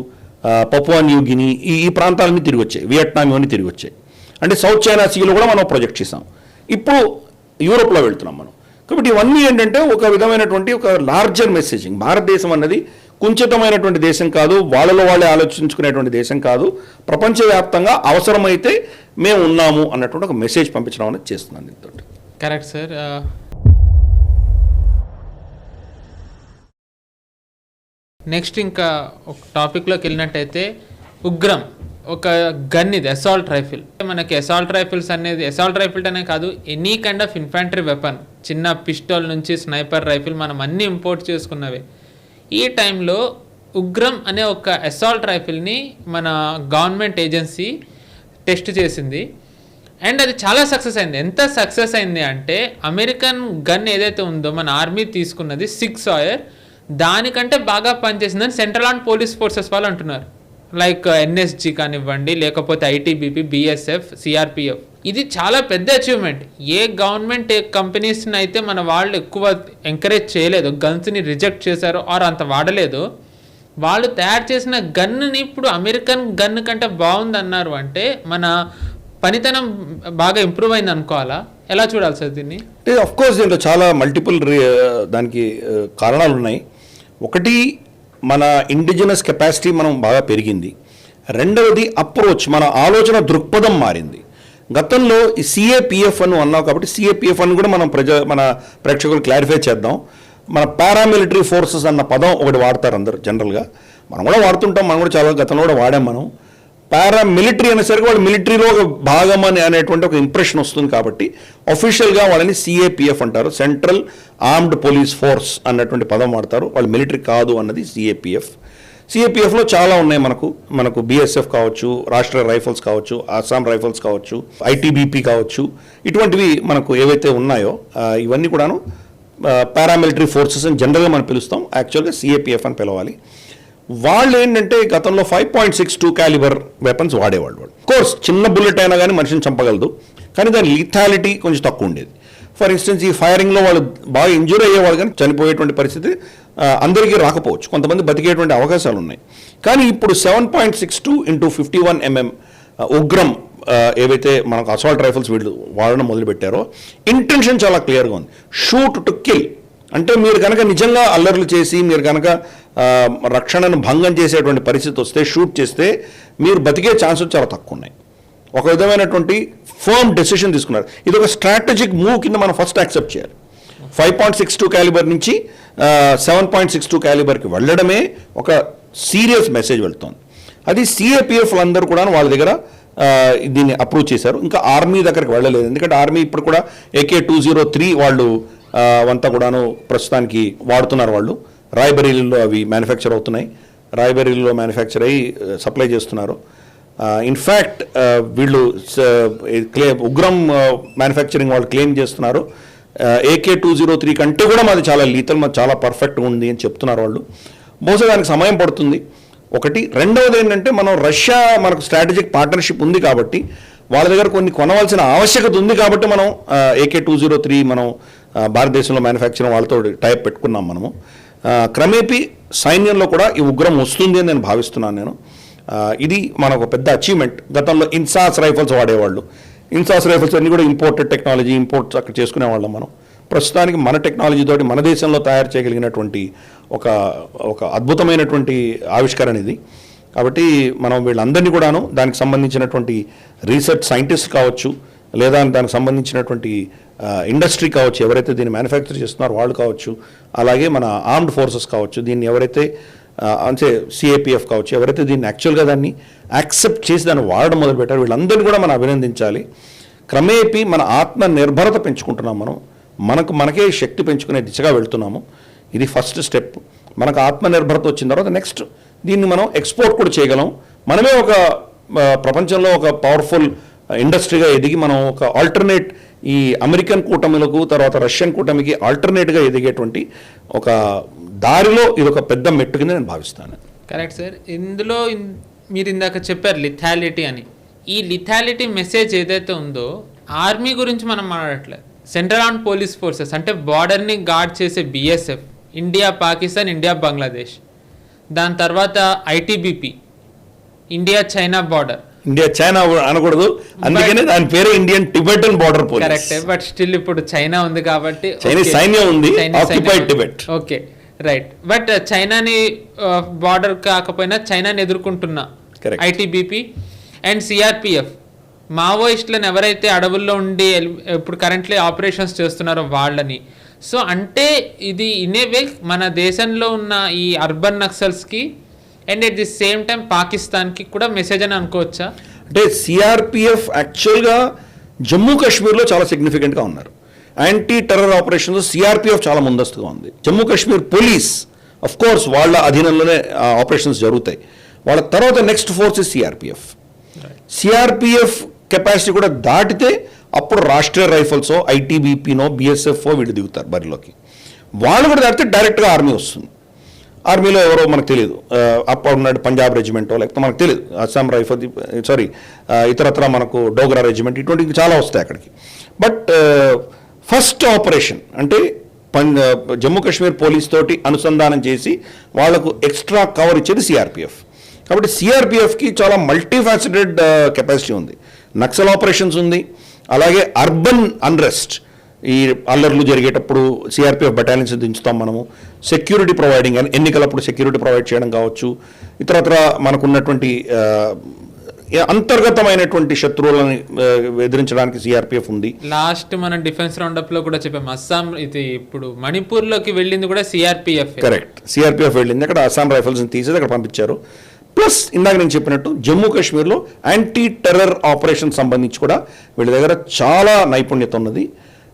పపువా న్యూ గిని, ఈ ప్రాంతాలన్నీ తిరిగి వచ్చాయి, వియట్నాం ఇవన్నీ తిరిగి వచ్చాయి. అంటే సౌత్ చైనా సీలో కూడా మనం ప్రొజెక్ట్ చేసాం. ఇప్పుడు యూరోప్లో వెళ్తున్నాం మనం. కాబట్టి ఇవన్నీ ఏంటంటే ఒక విధమైనటువంటి ఒక లార్జర్ మెసేజింగ్. భారతదేశం అన్నది కుంచితమైనటువంటి దేశం కాదు, వాళ్ళలో వాళ్ళే ఆలోచించుకునేటువంటి దేశం కాదు, ప్రపంచవ్యాప్తంగా అవసరమైతే మేము ఉన్నాము అన్నటువంటి ఒక మెసేజ్ పంపించడం అనేది చేస్తున్నాను దీంతో. Correct sir. నెక్స్ట్ ఇంకా ఒక టాపిక్లోకి వెళ్ళినట్టయితే ఉగ్రం ఒక గన్, ఇది అసాల్ట్ రైఫిల్. మనకి అసాల్ట్ రైఫిల్స్ అనేది, అసాల్ట్ రైఫిల్ అనే కాదు, any kind of infantry weapon, చిన్న పిస్టల్ నుంచి స్నైపర్ రైఫిల్ మనం అన్నీ ఇంపోర్ట్ చేసుకున్నవే. ఈ టైంలో ఉగ్రం అనే ఒక అసాల్ట్ రైఫిల్ని మన గవర్నమెంట్ ఏజెన్సీ టెస్ట్ చేసింది అండ్ అది చాలా సక్సెస్ అయింది. ఎంత సక్సెస్ అయింది అంటే అమెరికన్ గన్ ఏదైతే ఉందో మన ఆర్మీ తీసుకున్నది 6 Sauer, దానికంటే బాగా పనిచేసిందని సెంట్రల్ ఆర్మ్ పోలీస్ ఫోర్సెస్ వాళ్ళు అంటున్నారు. లైక్ ఎన్ఎస్జి కానివ్వండి, లేకపోతే ఐటీబీపీ, బిఎస్ఎఫ్, సిఆర్పిఎఫ్. ఇది చాలా పెద్ద అచీవ్మెంట్. ఏ గవర్నమెంట్ ఏ కంపెనీస్ని అయితే మన వాళ్ళు ఎక్కువ ఎంకరేజ్ చేయలేదు, గన్స్ని రిజెక్ట్ చేశారో ఆర్ అంత వాడలేదు, వాళ్ళు తయారు చేసిన గన్నుని ఇప్పుడు అమెరికన్ గన్ కంటే బాగుంది అన్నారు అంటే మన పనితనం బాగా ఇంప్రూవ్ అయింది అనుకోవాలా? ఎలా చూడాలి సార్ దీన్ని? ఆఫ్ కోర్స్ దీంట్లో చాలా మల్టిపుల్ దానికి కారణాలు ఉన్నాయి. ఒకటి, మన ఇండిజినస్ కెపాసిటీ మనం బాగా పెరిగింది. రెండవది అప్రోచ్, మన ఆలోచన దృక్పథం మారింది. గతంలో ఈ సిఏపిఎఫ్ అని అన్నావు కాబట్టి సిఏపిఎఫ్ అని కూడా మనం మన ప్రేక్షకులు క్లారిఫై చేద్దాం. మన పారామిలిటరీ ఫోర్సెస్ అన్న పదం ఒకటి వాడతారు అందరు జనరల్గా, మనం కూడా వాడుతుంటాం, మనం కూడా చాలా గతంలో కూడా వాడాం. మనం పారామిలిటరీ అనేసరికి వాళ్ళు మిలిటరీలో ఒక భాగం అనేటువంటి ఒక ఇంప్రెషన్ వస్తుంది కాబట్టి అఫీషియల్గా వాళ్ళని సిఏపిఎఫ్ అంటారు, సెంట్రల్ ఆర్మ్డ్ పోలీస్ ఫోర్స్ అన్నటువంటి పదం వాడతారు. వాళ్ళు మిలిటరీ కాదు అన్నది సిఏపిఎఫ్. సిఏపిఎఫ్లో చాలా ఉన్నాయి. మనకు బిఎస్ఎఫ్ కావచ్చు, రాష్ట్ర రైఫల్స్ కావచ్చు, అస్సాం రైఫల్స్ కావచ్చు, ఐటీబీపీ కావచ్చు, ఇటువంటివి మనకు ఏవైతే ఉన్నాయో ఇవన్నీ కూడాను పారామిలిటరీ ఫోర్సెస్ అని జనరల్గా మనం పిలుస్తాం. యాక్చువల్గా సిఏపిఎఫ్ అని పిలవాలి. వాళ్ళు ఏంటంటే గతంలో 5.62 క్యాలిబర్ వెపన్స్ వాడేవాళ్ళు. కోర్స్ చిన్న బుల్లెట్ అయినా కానీ మనిషిని చంపగలదు, కానీ దాని లీథాలిటీ కొంచెం తక్కువ ఉండేది. ఫర్ ఇన్స్టెన్స్ ఈ ఫైరింగ్లో వాళ్ళు బాగా ఇంజూర్ అయ్యేవాళ్ళు, కానీ చనిపోయేటువంటి పరిస్థితి అందరికీ రాకపోవచ్చు, కొంతమంది బతికేటువంటి అవకాశాలు ఉన్నాయి. కానీ ఇప్పుడు 7.62 × 51 mm ఉగ్రం ఏవైతే మనకు అసాల్ట్ రైఫిల్స్ వీళ్ళు వాడడం మొదలుపెట్టారో ఇంటెన్షన్ చాలా క్లియర్గా ఉంది. Shoot to kill. అంటే మీరు కనుక నిజంగా అల్లర్లు చేసి మీరు కనుక రక్షణను భంగం చేసేటువంటి పరిస్థితి వస్తే, షూట్ చేస్తే మీరు బతికే ఛాన్సెస్ చాలా తక్కువ ఉన్నాయి. ఒక విధమైనటువంటి ఫర్మ్ డెసిషన్ తీసుకున్నారు. ఇది ఒక స్ట్రాటజిక్ మూవ్ కింద మనం ఫస్ట్ యాక్సెప్ట్ చేయాలి. 5.62 క్యాలిబర్ నుంచి 7.62 క్యాలిబర్కి వెళ్ళడమే ఒక సీరియస్ మెసేజ్ వెళ్తుంది. అది సిఏపిఎఫ్ అందరూ కూడా వాళ్ళ దగ్గర దీన్ని అప్రూవ్ చేశారు. ఇంకా ఆర్మీ దగ్గరికి వెళ్ళలేదు, ఎందుకంటే ఆర్మీ ఇప్పుడు కూడా AK-203 వాళ్ళు అంతా కూడాను ప్రస్తుతానికి వాడుతున్నారు. వాళ్ళు రాయ్బరేలీలో అవి మ్యానుఫ్యాక్చర్ అవుతున్నాయి, రాయ్బరేలీలో మ్యానుఫ్యాక్చర్ అయ్యి సప్లై చేస్తున్నారు. ఇన్ఫ్యాక్ట్ వీళ్ళు ఉగ్రం మ్యానుఫ్యాక్చరింగ్ వాళ్ళు క్లెయిమ్ చేస్తున్నారు AK-203 కంటే కూడా మాది చాలా లీతల్, మాది చాలా పర్ఫెక్ట్గా ఉంది అని చెప్తున్నారు వాళ్ళు. బహుశా దానికి సమయం పడుతుంది ఒకటి. రెండవది ఏంటంటే మనం రష్యా మనకు స్ట్రాటజిక్ పార్ట్నర్షిప్ ఉంది కాబట్టి వాళ్ళ దగ్గర కొన్ని కొనవలసిన ఆవశ్యకత ఉంది కాబట్టి మనం AK-203 మనం భారతదేశంలో మ్యానుఫ్యాక్చరింగ్ వాళ్ళతో టైప్ పెట్టుకున్నాం. మనము క్రమేపీ సైన్యంలో కూడా ఈ ఉగ్రం వస్తుంది అని నేను భావిస్తున్నాను. ఇది మనకు పెద్ద అచీవ్మెంట్. గతంలో ఇన్సాస్ రైఫల్స్ వాడేవాళ్ళు, ఇన్సాస్ రైఫల్స్ అన్నీ కూడా ఇంపోర్టెడ్ టెక్నాలజీ, ఇంపోర్ట్స్ అక్కడ చేసుకునేవాళ్ళం. మనం ప్రస్తుతానికి మన టెక్నాలజీ తోటి మన దేశంలో తయారు చేయగలిగినటువంటి ఒక అద్భుతమైనటువంటి ఆవిష్కరణ ఇది. కాబట్టి మనం వీళ్ళందరినీ కూడాను దానికి సంబంధించినటువంటి రీసెర్చ్ సైంటిస్ట్ కావచ్చు, లేదా దానికి సంబంధించినటువంటి ఇండస్ట్రీ కావచ్చు, ఎవరైతే దీన్ని మ్యానుఫ్యాక్చర్ చేస్తున్నారో వాళ్ళు కావచ్చు, అలాగే మన ఆర్మ్డ్ ఫోర్సెస్ కావచ్చు, దీన్ని ఎవరైతే అంటే సిఏపిఎఫ్ కావచ్చు, ఎవరైతే దీన్ని యాక్చువల్గా దాన్ని యాక్సెప్ట్ చేసి దాన్ని వాడడం మొదలుపెట్టారు, వీళ్ళందరినీ కూడా మనం అభినందించాలి. క్రమేపీ మన ఆత్మ నిర్భరత పెంచుకుంటున్నాం. మనకే శక్తి పెంచుకునే దిశగా వెళ్తున్నాము. ఇది ఫస్ట్ స్టెప్. మనకు ఆత్మనిర్భరత వచ్చిన తర్వాత నెక్స్ట్ దీన్ని మనం ఎక్స్పోర్ట్ కూడా చేయగలం. మనమే ఒక ప్రపంచంలో ఒక పవర్ఫుల్ ఇండస్ట్రీగా ఎదిగి మనం ఒక ఆల్టర్నేట్, ఈ అమెరికన్ కూటమిలకు తర్వాత రష్యన్ కూటమికి ఆల్టర్నేట్గా ఎదిగేటువంటి ఒక దారిలో ఇది ఒక పెద్ద మెట్టు కింద నేను భావిస్తాను. Correct sir. ఇందులో మీరు ఇందాక చెప్పారు లిథాలిటీ అని. ఈ లిథాలిటీ మెసేజ్ ఏదైతే ఉందో ఆర్మీ గురించి మనం మాట్లాడట్లేదు, సెంట్రల్ ఆర్మ్డ్ పోలీస్ ఫోర్సెస్ అంటే బార్డర్ని గార్డ్ చేసే BSF, India Pakistan, India Bangladesh. దాని తర్వాత ITBP, India China border. India China అనకూడదు, అందుకనే దాని పేరు Indian Tibetan border police. Correct, but still ఇప్పుడు చైనా ఉంది కాబట్టి చైనీస్ సైన్యం ఉంది, occupied Tibet. Okay right, but చైనాని బార్డర్ కాకపోయినా చైనాని ఎదుర్కొంటున్న ఐటీబీపీ అండ్ సిఆర్పిఎఫ్, మావోయిస్టులను ఎవరైతే అడవుల్లో ఉండి ఇప్పుడు కరెంట్లీ ఆపరేషన్స్ చేస్తున్నారో వాళ్ళని. సో అంటే ఇది ఇన్ ఏ వే మన దేశంలో ఉన్న ఈ అర్బన్ నక్సల్స్కి and at the same time పాకిస్తాన్కి కూడా మెసేజ్ అని అనుకోవచ్చా? అంటే సిఆర్పిఎఫ్ యాక్చువల్గా జమ్మూ కాశ్మీర్లో చాలా సిగ్నిఫికెంట్గా ఉన్నారు. యాంటీ టెర్రర్ ఆపరేషన్స్ సిఆర్పిఎఫ్ చాలా ముందస్తుగా ఉంది. Jammu Kashmir police of course వాళ్ళ అధీనంలోనే ఆపరేషన్స్ జరుగుతాయి. వాళ్ళ తర్వాత next force is CRPF. CRPF capacity కూడా దాటితే అప్పుడు రాష్ట్రీయ రైఫల్సో, ఐటీబీపీనో, బిఎస్ఎఫ్ఓ వీళ్ళు దిగుతారు బరిలోకి. వాళ్ళు కూడా దాటితే డైరెక్ట్గా ఆర్మీ వస్తుంది. ఆర్మీలో ఎవరో మనకు తెలియదు, అప్పుడు ఉన్నాడు పంజాబ్ రెజిమెంటో, లేకపోతే మనకు తెలియదు అస్సాం రైఫల్, ఇతరత్ర మనకు డోగ్రా రెజిమెంట్, ఇటువంటివి చాలా వస్తాయి అక్కడికి. బట్ ఫస్ట్ ఆపరేషన్ అంటే జమ్మూ కాశ్మీర్ పోలీస్ తోటి అనుసంధానం చేసి వాళ్లకు ఎక్స్ట్రా కవర్ ఇచ్చేది సిఆర్పిఎఫ్. కాబట్టి సిఆర్పిఎఫ్కి చాలా మల్టీఫాసెటెడ్ కెపాసిటీ ఉంది. నక్సల్ ఆపరేషన్స్ ఉంది, అలాగే అర్బన్ అన్రెస్ట్, ఈ అల్లర్లు జరిగేటప్పుడు సిఆర్పిఎఫ్ బటాలియన్స్ దించుతాం మనము. సెక్యూరిటీ ప్రొవైడింగ్, ఎన్నికలప్పుడు సెక్యూరిటీ ప్రొవైడ్ చేయడం కావచ్చు, ఇతరత్ర మనకున్నటువంటి అంతర్గతమైనటువంటి శత్రువులను ఎదిరించడానికి సిఆర్పిఎఫ్ ఉంది. లాస్ట్ మనం డిఫెన్స్ రౌండప్ లో కూడా చెప్పాము, అస్సాం ఇది ఇప్పుడు మణిపూర్లోకి వెళ్ళింది కూడా సిఆర్పిఎఫ్. కరెక్ట్, సిఆర్పిఎఫ్ వెళ్ళింది, అక్కడ అస్సాం రైఫల్స్ని తీసేది అక్కడ పంపించారు. ప్లస్ ఇందాక నేను చెప్పినట్టు జమ్మూ కాశ్మీర్లో యాంటీ టెర్రర్ ఆపరేషన్ సంబంధించి కూడా వీళ్ళ దగ్గర చాలా నైపుణ్యత ఉన్నది.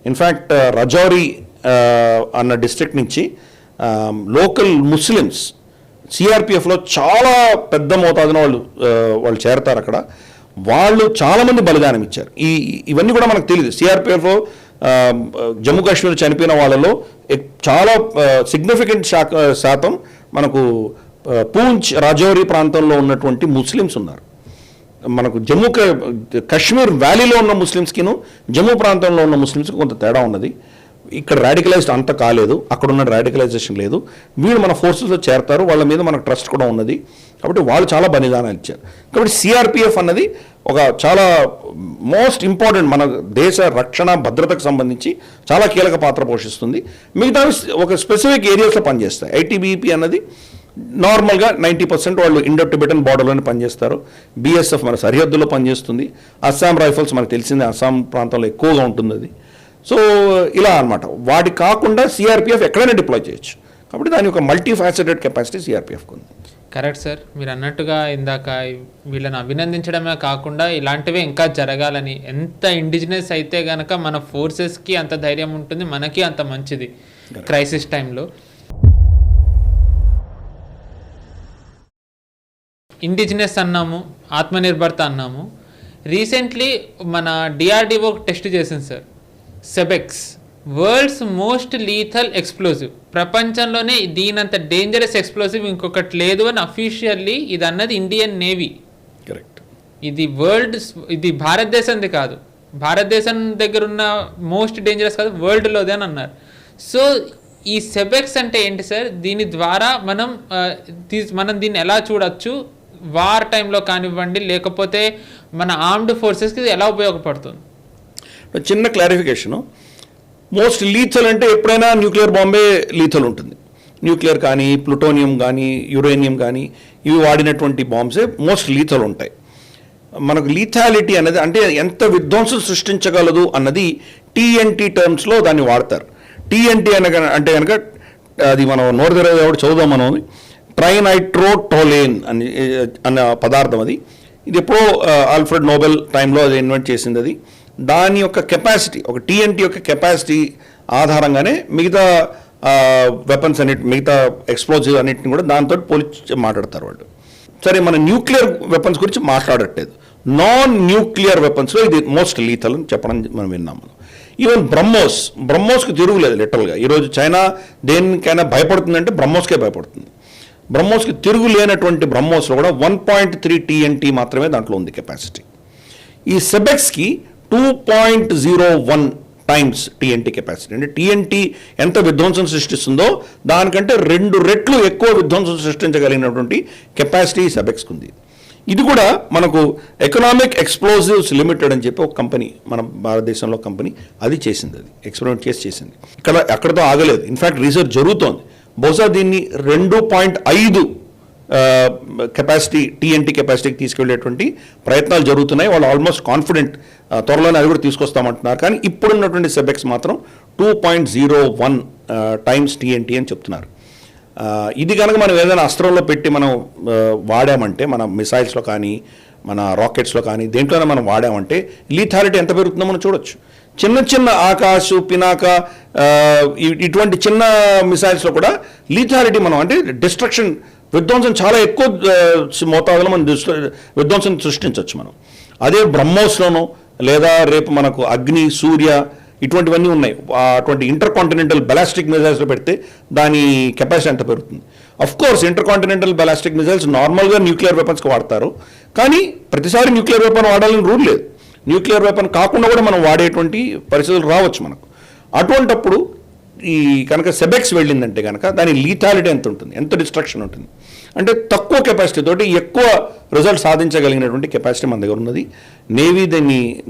ఇన్ఫ్యాక్ట్ రజౌరీ అన్న డిస్ట్రిక్ట్ నుంచి లోకల్ ముస్లిమ్స్ సిఆర్పిఎఫ్లో చాలా పెద్ద మోతాదున వాళ్ళు చేరతారు అక్కడ. వాళ్ళు చాలామంది బలిదానం ఇచ్చారు. ఇవన్నీ కూడా మనకు తెలియదు. సిఆర్పిఎఫ్లో జమ్మూ కాశ్మీర్ చనిపోయిన వాళ్ళలో చాలా సిగ్నిఫికెంట్ శాతం మనకు పూంచ్, రాజౌరీ ప్రాంతంలో ఉన్నటువంటి ముస్లిమ్స్ ఉన్నారు. మనకు కాశ్మీర్ వ్యాలీలో ఉన్న ముస్లిమ్స్కిను జమ్మూ ప్రాంతంలో ఉన్న ముస్లిమ్స్కి కొంత తేడా ఉన్నది. ఇక్కడ రాడికలైజ్డ్ అంత కాలేదు, అక్కడ ఉన్న రాడికలైజేషన్ లేదు. వీళ్ళు మన ఫోర్సెస్లో చేరతారు, వాళ్ళ మీద మనకు ట్రస్ట్ కూడా ఉన్నది. కాబట్టి వాళ్ళు చాలా బలిదానాలు ఇచ్చారు. కాబట్టి సిఆర్పిఎఫ్ అన్నది ఒక చాలా మోస్ట్ ఇంపార్టెంట్, మన దేశ రక్షణ భద్రతకు సంబంధించి చాలా కీలక పాత్ర పోషిస్తుంది. మిగతా ఒక స్పెసిఫిక్ ఏరియాస్లో పనిచేస్తాయి. ఐటీబీపీ అన్నది నార్మల్గా 90% వాళ్ళు ఇండో టిబెటన్ బార్డర్లోనే పనిచేస్తారు. బిఎస్ఎఫ్ మన సరిహద్దులో పనిచేస్తుంది. అస్సాం రైఫల్స్ మనకు తెలిసిందే, అస్సాం ప్రాంతంలో ఎక్కువగా ఉంటుంది అది. సో ఇలా అనమాట. వాటి కాకుండా సిఆర్పిఎఫ్ ఎక్కడైనా డిప్లాయ్ చేయొచ్చు. కాబట్టి దాని ఒక మల్టీ ఫ్యాసెటెడ్ కెపాసిటీ సిఆర్పిఎఫ్కి ఉంది. కరెక్ట్ సార్, మీరు అన్నట్టుగా ఇందాక వీళ్ళని అభినందించడమే కాకుండా ఇలాంటివే ఇంకా జరగాలని, ఎంత ఇండిజినస్ అయితే కనుక మన ఫోర్సెస్కి అంత ధైర్యం ఉంటుంది, మనకి అంత మంచిది క్రైసిస్ టైంలో. ఇండిజినస్ అన్నాము, ఆత్మనిర్భరత అన్నాము. రీసెంట్లీ మన డిఆర్డిఓ టెస్ట్ చేసింది sir, Sebex, world's most lethal explosive. ప్రపంచంలోనే దీనంత డేంజరస్ ఎక్స్ప్లోజివ్ ఇంకొకటి లేదు అని అఫీషియల్లీ ఇది అన్నది ఇండియన్ నేవీ. కరెక్ట్, ఇది భారతదేశంది కాదు, భారతదేశం దగ్గర ఉన్న మోస్ట్ డేంజరస్ కాదు, వరల్డ్లోదే అని అన్నారు. సో ఈ సెబెక్స్ అంటే ఏంటి సార్? దీని ద్వారా మనం దీన్ని ఎలా చూడొచ్చు? వార్ టైంలో కానివ్వండి, లేకపోతే మన ఆర్మ్డ్ ఫోర్సెస్కి ఇది ఎలా ఉపయోగపడుతుంది? చిన్న క్లారిఫికేషను. మోస్ట్ లీథల్ అంటే ఎప్పుడైనా న్యూక్లియర్ బాంబే లీథల్ ఉంటుంది. న్యూక్లియర్ కానీ, ప్లూటోనియం కానీ, యురేనియం కానీ ఇవి వాడినటువంటి బాంబ్సే మోస్ట్ లీథల్ ఉంటాయి. మనకు లీథాలిటీ అనేది అంటే ఎంత విధ్వంసం సృష్టించగలదు అన్నది టీఎన్టీ టర్మ్స్లో దాన్ని వాడతారు. టీఎన్టీ అంటే కనుక అది మనం నోరు తెరవ చదువుదాం మనం, ట్రైనైట్రోటోలేన్ అన్న పదార్థం అది. ఇది ఎప్పుడో ఆల్ఫ్రెడ్ నోబెల్ టైంలో అది ఇన్వెంట్ చేసింది. అది దాని యొక్క కెపాసిటీ, ఒక టీఎన్టీ యొక్క కెపాసిటీ ఆధారంగానే మిగతా వెపన్స్ మిగతా ఎక్స్ప్లోజివ్ అన్నిటిని కూడా దాంతో పోల్చి మాట్లాడతారు వాళ్ళు. సరే, మన న్యూక్లియర్ వెపన్స్ గురించి మాట్లాడట్లేదు. నాన్ న్యూక్లియర్ వెపన్స్లో ఇది మోస్ట్ లీథల్ అని చెప్పడం మనం విన్నాము. ఈవెన్ బ్రహ్మోస్కి తిరుగులేదు లిటరల్గా. ఈరోజు చైనా దేనికైనా భయపడుతుందంటే బ్రహ్మోస్కే భయపడుతుంది. బ్రహ్మోస్కి తిరుగు లేనటువంటి బ్రహ్మోస్లో కూడా 1.3 TNT మాత్రమే దాంట్లో ఉంది కెపాసిటీ. ఈ సెబెక్స్కి 2.01 టైమ్స్ టీఎన్టీ కెపాసిటీ. అంటే టీఎన్టీ ఎంత విధ్వంసం సృష్టిస్తుందో దానికంటే 2 రెట్లు ఎక్కువ విధ్వంసం సృష్టించగలిగినటువంటి కెపాసిటీ సెబెక్స్కి ఉంది. ఇది కూడా మనకు ఎకనామిక్ ఎక్స్ప్లోజివ్స్ లిమిటెడ్ అని చెప్పి ఒక కంపెనీ, మన భారతదేశంలో కంపెనీ అది చేసింది, అది ఎక్స్పెరిమెంట్ చేసింది. అక్కడతో ఆగలేదు, ఇన్ఫ్యాక్ట్ రీసెర్చ్ జరుగుతోంది. బహుశా దీన్ని 2.5 కెపాసిటీ టీఎన్టీ కెపాసిటీకి తీసుకెళ్లేటువంటి ప్రయత్నాలు జరుగుతున్నాయి. వాళ్ళు ఆల్మోస్ట్ కాన్ఫిడెంట్ త్వరలోనే అది కూడా తీసుకొస్తామంటున్నారు. కానీ ఇప్పుడున్నటువంటి సెబెక్స్ మాత్రం 2.01 టైమ్స్ టీఎన్టీ అని చెప్తున్నారు. ఇది కనుక మనం ఏదైనా అస్త్రంలో పెట్టి మనం వాడామంటే, మన మిసైల్స్లో కానీ మన రాకెట్స్లో కానీ దేంట్లోనే మనం వాడామంటే లీథాలిటీ ఎంత పెరుగుతుందో మనం చూడొచ్చు. చిన్న చిన్న ఆకాశ్, పినాక ఇటువంటి చిన్న మిసైల్స్లో కూడా లీథాలిటీ మనం, అంటే డిస్ట్రక్షన్, విధ్వంసం చాలా ఎక్కువ మోతాదులో మనం విధ్వంసం సృష్టించవచ్చు మనం. అదే బ్రహ్మోస్లోనో లేదా రేపు మనకు అగ్ని, సూర్య ఇటువంటివన్నీ ఉన్నాయి. అటువంటి ఇంటర్ కాంటినెంటల్ బలాస్టిక్ మిజైల్స్లో పెడితే దాని కెపాసిటీ ఎంత పెరుగుతుంది. Of course inter continental ballistic missiles నార్మల్గా న్యూక్లియర్ వెపన్స్కి వాడతారు, కానీ ప్రతిసారి న్యూక్లియర్ వెపన్ వాడాలని రూల్ లేదు. న్యూక్లియర్ వెపన్ కాకుండా కూడా మనం వాడేటువంటి పరిస్థితులు రావచ్చు మనకు. అటువంటప్పుడు ఈ కనుక సెబెక్స్ వెళ్ళిందంటే కనుక దాని లీథాలిటీ ఎంత ఉంటుంది, ఎంత డిస్ట్రక్షన్ ఉంటుంది. అంటే తక్కువ కెపాసిటీ తోటి ఎక్కువ రిజల్ట్ సాధించగలిగినటువంటి కెపాసిటీ మన దగ్గర ఉన్నది. నేవీ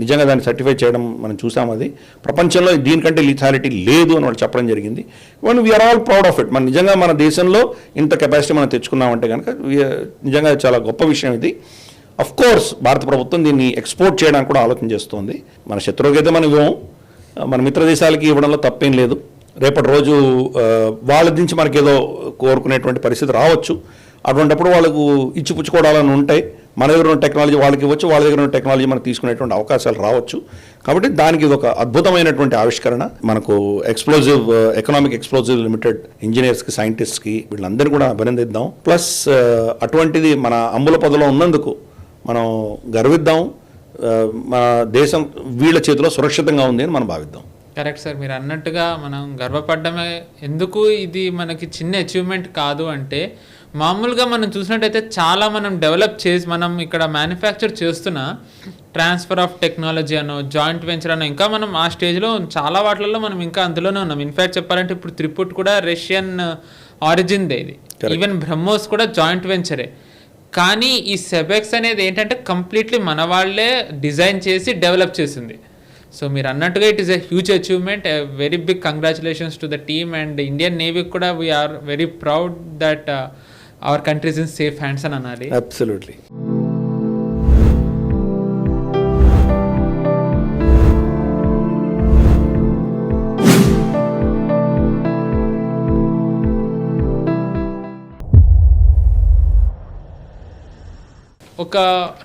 నిజంగా దాన్ని సర్టిఫై చేయడం మనం చూసాం. అది ప్రపంచంలో దీనికంటే లీథాలిటీ లేదు అని వాళ్ళు చెప్పడం జరిగింది. One we're all proud of it. మన నిజంగా మన దేశంలో ఇంత కెపాసిటీ మనం తెచ్చుకున్నామంటే కనుక నిజంగా చాలా గొప్ప విషయం ఇది. అఫ్ కోర్స్ భారత ప్రభుత్వం దీన్ని ఎక్స్పోర్ట్ చేయడానికి కూడా ఆలోచన చేస్తోంది. మన శత్రువుకైతే మనం ఇవ్వం, మన మిత్ర దేశాలకి ఇవ్వడంలో తప్పేం లేదు. రేపటి రోజు వాళ్ళ నుంచి మనకేదో కోరుకునేటువంటి పరిస్థితి రావచ్చు. అటువంటిప్పుడు వాళ్ళకు ఇచ్చిపుచ్చుకోవడాలని ఉంటాయి. మన దగ్గర ఉన్న టెక్నాలజీ వాళ్ళకి ఇవ్వచ్చు, వాళ్ళ దగ్గర ఉన్న టెక్నాలజీ మనకు తీసుకునేటువంటి అవకాశాలు రావచ్చు. కాబట్టి దానికి ఇది ఒక అద్భుతమైనటువంటి ఆవిష్కరణ. మనకు ఎకనామిక్ ఎక్స్ప్లోజివ్ లిమిటెడ్ ఇంజనీర్స్కి, సైంటిస్ట్కి వీళ్ళందరినీ కూడా అభినందిద్దాం. ప్లస్ అటువంటిది మన అంబుల పదలో ఉన్నందుకు మనం గర్విద్దాం. మన దేశం వీళ్ళ చేతిలో సురక్షితంగా ఉంది అని మనం భావిద్దాం. కరెక్ట్ సార్, మీరు అన్నట్టుగా మనం గర్వపడ్డమే. ఎందుకు ఇది మనకి చిన్న అచీవ్మెంట్ కాదు అంటే, మామూలుగా మనం చూసినట్టయితే చాలా మనం డెవలప్ చేసి మనం ఇక్కడ మ్యానుఫ్యాక్చర్ చేస్తున్న ట్రాన్స్ఫర్ ఆఫ్ టెక్నాలజీ అనో, జాయింట్ వెంచర్ అనో, ఇంకా మనం ఆ స్టేజ్లో చాలా వాటిల్లో మనం ఇంకా అందులోనే ఉన్నాం. ఇన్ఫ్యాక్ట్ చెప్పాలంటే ఇప్పుడు త్రిపుట్ కూడా రష్యన్ ఆరిజిన్దే, ఇది ఈవెన్ బ్రహ్మోస్ కూడా జాయింట్ వెంచరే. కానీ ఈ సెబెక్స్ అనేది ఏంటంటే కంప్లీట్లీ మన వాళ్ళే డిజైన్ చేసి డెవలప్ చేసింది. సో మీరు అన్నట్టుగా it is a huge achievement, a very big congratulations to the team and Indian navy కూడా we're very proud that our country's in safe hands అని అనాలి. అబ్సల్యూట్లీ. ఒక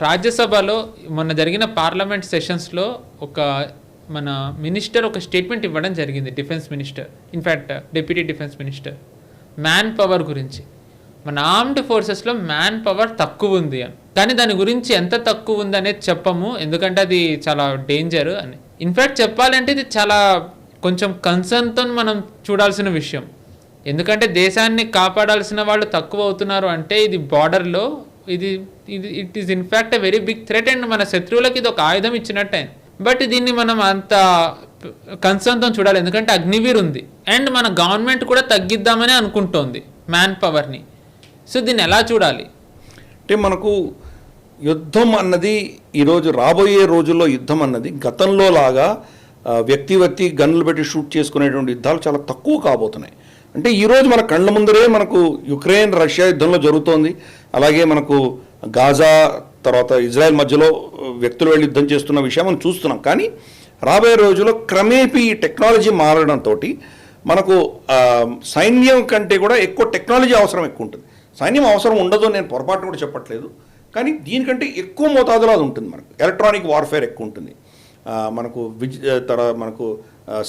రాజ్యసభలో మొన్న జరిగిన పార్లమెంట్ సెషన్స్లో ఒక మన మినిస్టర్ ఒక స్టేట్మెంట్ ఇవ్వడం జరిగింది, defence minister, in fact deputy defence minister, man power గురించి. మన ఆర్మ్డ్ ఫోర్సెస్లో మ్యాన్ పవర్ తక్కువ ఉంది అని. కానీ దాని గురించి ఎంత తక్కువ ఉంది అనేది చెప్పము, ఎందుకంటే అది చాలా డేంజర్ అని. ఇన్ఫ్యాక్ట్ చెప్పాలంటే ఇది చాలా కొంచెం కన్సర్న్తో మనం చూడాల్సిన విషయం. ఎందుకంటే దేశాన్ని కాపాడాల్సిన వాళ్ళు తక్కువ అవుతున్నారు అంటే ఇది బార్డర్లో it is in fact a very big threat and మన శత్రువులకి ఇది ఒక ఆయుధం ఇచ్చినట్టే. బట్ దీన్ని మనం అంత కన్సర్న్తో చూడాలి, ఎందుకంటే అగ్నివీర్ ఉంది అండ్ మన గవర్నమెంట్ కూడా తగ్గిద్దామని అనుకుంటోంది మ్యాన్ పవర్ని. సో దీన్ని ఎలా చూడాలి అంటే, మనకు యుద్ధం అన్నది ఈరోజు రాబోయే రోజుల్లో యుద్ధం అన్నది గతంలో లాగా వ్యక్తి గన్నులు పెట్టి షూట్ చేసుకునేటువంటి యుద్ధాలు చాలా తక్కువ కాబోతున్నాయి. అంటే ఈరోజు మన కళ్ళ ముందరే మనకు యుక్రెయిన్ రష్యా యుద్ధంలో జరుగుతోంది. అలాగే మనకు గాజా తర్వాత ఇజ్రాయెల్ మధ్యలో వ్యక్తులు వెళ్ళి యుద్ధం చేస్తున్న విషయం మనం చూస్తున్నాం. కానీ రాబోయే రోజుల్లో క్రమేపీ టెక్నాలజీ మారడంతో మనకు సైన్యం కంటే కూడా ఎక్కువ టెక్నాలజీ అవసరం ఎక్కువ ఉంటుంది. సైన్యం అవసరం ఉండదు నేను పొరపాటును కూడా చెప్పట్లేదు, కానీ దీనికంటే ఎక్కువ మోతాదులో అది ఉంటుంది. మనకు ఎలక్ట్రానిక్ వార్ఫేర్ ఎక్కువ ఉంటుంది, మనకు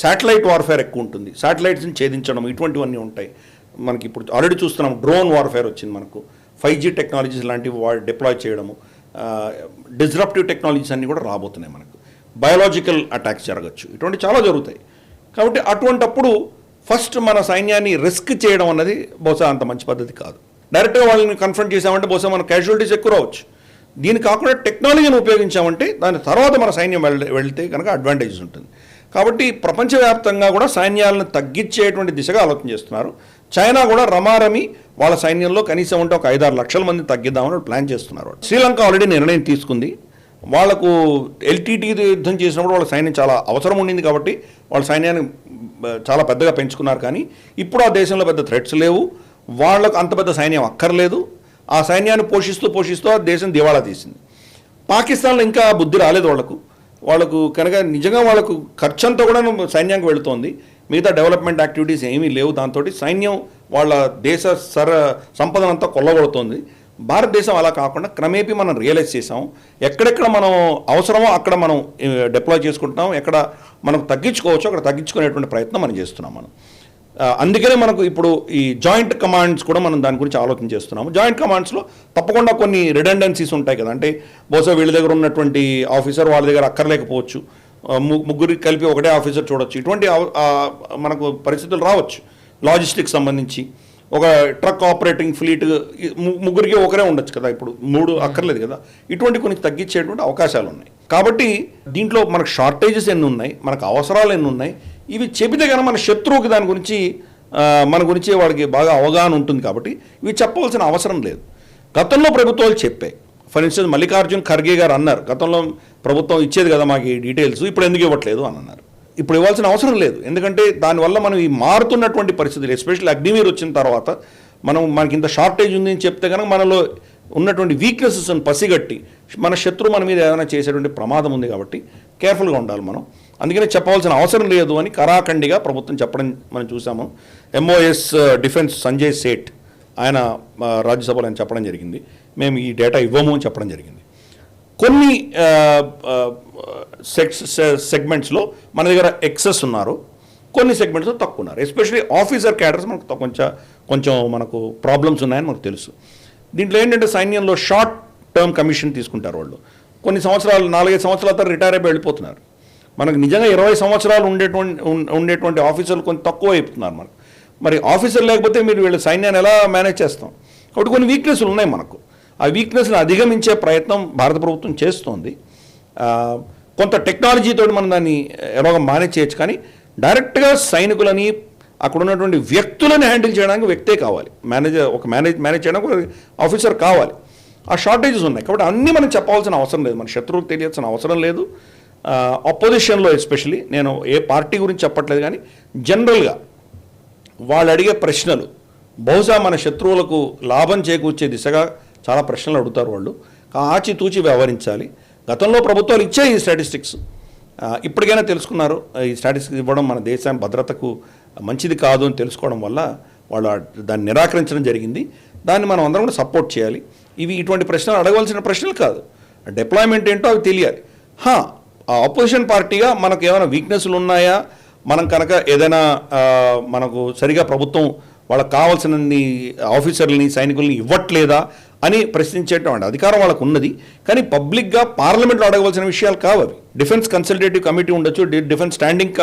శాటిలైట్ వార్ఫేర్ ఎక్కువ ఉంటుంది, శాటిలైట్స్ని ఛేదించడం ఇటువంటివన్నీ ఉంటాయి. మనకి ఇప్పుడు ఆల్రెడీ చూస్తున్నాం డ్రోన్ వార్ఫేర్ వచ్చింది, మనకు 5G టెక్నాలజీస్ లాంటివి డిప్లాయ్ చేయడము, డిస్రప్టివ్ టెక్నాలజీస్ అన్నీ కూడా రాబోతున్నాయి. మనకు బయోలాజికల్ అటాక్స్ జరగచ్చు, ఇటువంటి చాలా జరుగుతాయి. కాబట్టి అటువంటప్పుడు ఫస్ట్ మన సైన్యాన్ని రిస్క్ చేయడం అన్నది బహుశా అంత మంచి పద్ధతి కాదు. డైరెక్ట్గా వాళ్ళని కన్ఫ్రంట్ చేసామంటే బహుశా మన క్యాజువాలిటీస్ ఎక్కువ రావచ్చు. దీని కాకుండా టెక్నాలజీని ఉపయోగించామంటే దాని తర్వాత మన సైన్యం వెళ్తే కనుక అడ్వాంటేజెస్ ఉంటుంది. కాబట్టి ప్రపంచవ్యాప్తంగా కూడా సైన్యాలను తగ్గించేటువంటి దిశగా ఆలోచన చేస్తున్నారు. చైనా కూడా రమారమి వాళ్ళ సైన్యంలో కనీసం ఉంటే ఒక 5-6 లక్షల మంది తగ్గిద్దామని ప్లాన్ చేస్తున్నారు. శ్రీలంక ఆల్రెడీ నిర్ణయం తీసుకుంది. వాళ్లకు ఎల్టీటీ యుద్ధం చేసినప్పుడు వాళ్ళ సైన్యం చాలా అవసరం ఉండింది కాబట్టి వాళ్ళ సైన్యాన్ని చాలా పెద్దగా పెంచుకున్నారు. కానీ ఇప్పుడు ఆ దేశంలో పెద్ద థ్రెట్స్ లేవు, వాళ్ళకు అంత పెద్ద సైన్యం అక్కర్లేదు. ఆ సైన్యాన్ని పోషిస్తూ ఆ దేశం దివాళా తీసింది. పాకిస్తాన్లో ఇంకా బుద్ధి రాలేదు వాళ్ళకు కనుక నిజంగా వాళ్ళకు ఖర్చంతా కూడా సైన్యానికి వెళుతోంది. మిగతా డెవలప్మెంట్ యాక్టివిటీస్ ఏమీ లేవు. దాంతో సైన్యం వాళ్ళ దేశ సంపదనంతా కొల్లగొడుతోంది. భారతదేశం అలా కాకుండా క్రమేపీ మనం రియలైజ్ చేసాం, ఎక్కడెక్కడ మనం అవసరమో అక్కడ మనం డిప్లాయ్ చేసుకుంటున్నాం, ఎక్కడ మనం తగ్గించుకోవచ్చో అక్కడ తగ్గించుకునేటువంటి ప్రయత్నం మనం చేస్తున్నాం. అందుకనే మనకు ఇప్పుడు ఈ జాయింట్ కమాండ్స్ కూడా మనం దాని గురించి ఆలోచన చేస్తున్నాము. జాయింట్ కమాండ్స్లో తప్పకుండా కొన్ని రిడెండెన్సీస్ ఉంటాయి కదా, అంటే బహుశా వీళ్ళ దగ్గర ఉన్నటువంటి ఆఫీసర్ వాళ్ళ దగ్గర అక్కర్లేకపోవచ్చు, ముగ్గురికి కలిపి ఒకటే ఆఫీసర్ చూడొచ్చు, ఇటువంటి మనకు పరిస్థితులు రావచ్చు. లాజిస్టిక్స్ సంబంధించి ఒక ట్రక్ ఆపరేటింగ్ ఫ్లీట్ ముగ్గురికి ఒకరే ఉండొచ్చు కదా, ఇప్పుడు 3 అక్కర్లేదు కదా. ఇటువంటి కొన్ని తగ్గించేటువంటి అవకాశాలు ఉన్నాయి. కాబట్టి దీంట్లో మనకు షార్టేజెస్ ఎన్ని ఉన్నాయి, మనకు అవసరాలు ఎన్ని ఉన్నాయి, ఇవి చెబితే కనుక మన శత్రువుకి దాని గురించి మన గురించి వాడికి బాగా అవగాహన ఉంటుంది. కాబట్టి ఇవి చెప్పవలసిన అవసరం లేదు. గతంలో ప్రభుత్వాలు చెప్పాయి. ఫర్ ఇన్స్టెన్స్ మల్లికార్జున్ ఖర్గే గారు అన్నారు, గతంలో ప్రభుత్వం ఇచ్చేది కదా మాకు ఈ డీటెయిల్స్, ఇప్పుడు ఎందుకు ఇవ్వట్లేదు అని అన్నారు. ఇప్పుడు ఇవ్వాల్సిన అవసరం లేదు, ఎందుకంటే దానివల్ల మనం ఈ మారుతున్నటువంటి పరిస్థితులు, ఎస్పెషల్లీ అగ్నివీర్ వచ్చిన తర్వాత మనకి ఇంత షార్టేజ్ ఉంది అని చెప్తే కనుక మనలో ఉన్నటువంటి వీక్నెసెస్ పసిగట్టి మన శత్రువు మన మీద ఏదైనా చేసేటువంటి ప్రమాదం ఉంది. కాబట్టి కేర్ఫుల్గా ఉండాలి మనం. అందుకనే చెప్పవలసిన అవసరం లేదు అని కరాఖండిగా ప్రభుత్వం చెప్పడం మనం చూసాము. MOS డిఫెన్స్ సంజయ్ సేఠ్ ఆయన రాజ్యసభలో ఆయన చెప్పడం జరిగింది, మేము ఈ డేటా ఇవ్వము అని చెప్పడం జరిగింది. కొన్ని సెగ్మెంట్స్లో మన దగ్గర ఎక్సెస్ ఉన్నారు, కొన్ని సెగ్మెంట్స్లో తక్కువ ఉన్నారు. ఎస్పెషల్లీ ఆఫీసర్ క్యాడర్స్ మనకు కొంచెం మనకు ప్రాబ్లమ్స్ ఉన్నాయని మనకు తెలుసు. దీంట్లో ఏంటంటే సైన్యంలో షార్ట్ టర్మ్ కమిషన్ తీసుకుంటారు వాళ్ళు. కొన్ని సంవత్సరాలు 4-5 సంవత్సరాల తర్వాత రిటైర్ అయిపోయి వెళ్ళిపోతున్నారు. మనకు నిజంగా 20 సంవత్సరాలు ఉండేటువంటి ఆఫీసర్లు కొంచెం తక్కువ అయిపోతున్నారు మనకు. మరి ఆఫీసర్ లేకపోతే మీరు వీళ్ళ సైన్యాన్ని ఎలా మేనేజ్ చేస్తాం? కాబట్టి కొన్ని వీక్నెస్లు ఉన్నాయి మనకు. ఆ వీక్నెస్ని అధిగమించే ప్రయత్నం భారత ప్రభుత్వం చేస్తోంది. కొంత టెక్నాలజీతో మనం దాన్ని ఎలాగో మేనేజ్ చేయొచ్చు, కానీ డైరెక్ట్గా సైనికులని అక్కడ ఉన్నటువంటి వ్యక్తులను హ్యాండిల్ చేయడానికి వ్యక్తే కావాలి. మేనేజ్ చేయడానికి ఆఫీసర్ కావాలి. ఆ షార్టేజెస్ ఉన్నాయి. కాబట్టి అన్నీ మనం చెప్పాల్సిన అవసరం లేదు, మన శత్రువుకు తెలియాల్సిన అవసరం లేదు. అపోజిషన్లో ఎస్పెషలీ నేను ఏ పార్టీ గురించి చెప్పట్లేదు, కానీ జనరల్గా వాళ్ళు అడిగే ప్రశ్నలు బహుశా మన శత్రువులకు లాభం చేకూర్చే దిశగా చాలా ప్రశ్నలు అడుగుతారు వాళ్ళు. ఆచితూచి వ్యవహరించాలి. గతంలో ప్రభుత్వాలు ఇచ్చాయి ఈ స్టాటిస్టిక్స్, ఇప్పటికైనా తెలుసుకున్నారు. ఈ స్టాటిస్టిక్స్ ఇవ్వడం మన దేశాన్ని భద్రతకు మంచిది కాదు అని తెలుసుకోవడం వల్ల వాళ్ళు దాన్ని నిరాకరించడం జరిగింది. దాన్ని మనం అందరం కూడా సపోర్ట్ చేయాలి. ఇటువంటి ప్రశ్నలు అడగవలసిన ప్రశ్నలు కాదు. డిప్లాయ్మెంట్ ఏంటో అవి తెలియాలి. ఆపోజిషన్ పార్టీగా మనకు ఏమైనా వీక్నెస్లు ఉన్నాయా, మనం కనుక ఏదైనా మనకు సరిగా ప్రభుత్వం వాళ్ళకి కావాల్సినన్ని ఆఫీసర్లని సైనికుల్ని ఇవ్వట్లేదా అని ప్రశ్నించేటువంటి అధికారం వాళ్ళకు ఉన్నది. కానీ పబ్లిక్గా పార్లమెంట్లో అడగవలసిన విషయాలు కావు అవి. డిఫెన్స్ కన్సల్టేటివ్ కమిటీ ఉండొచ్చు, డిఫెన్స్ స్టాండింగ్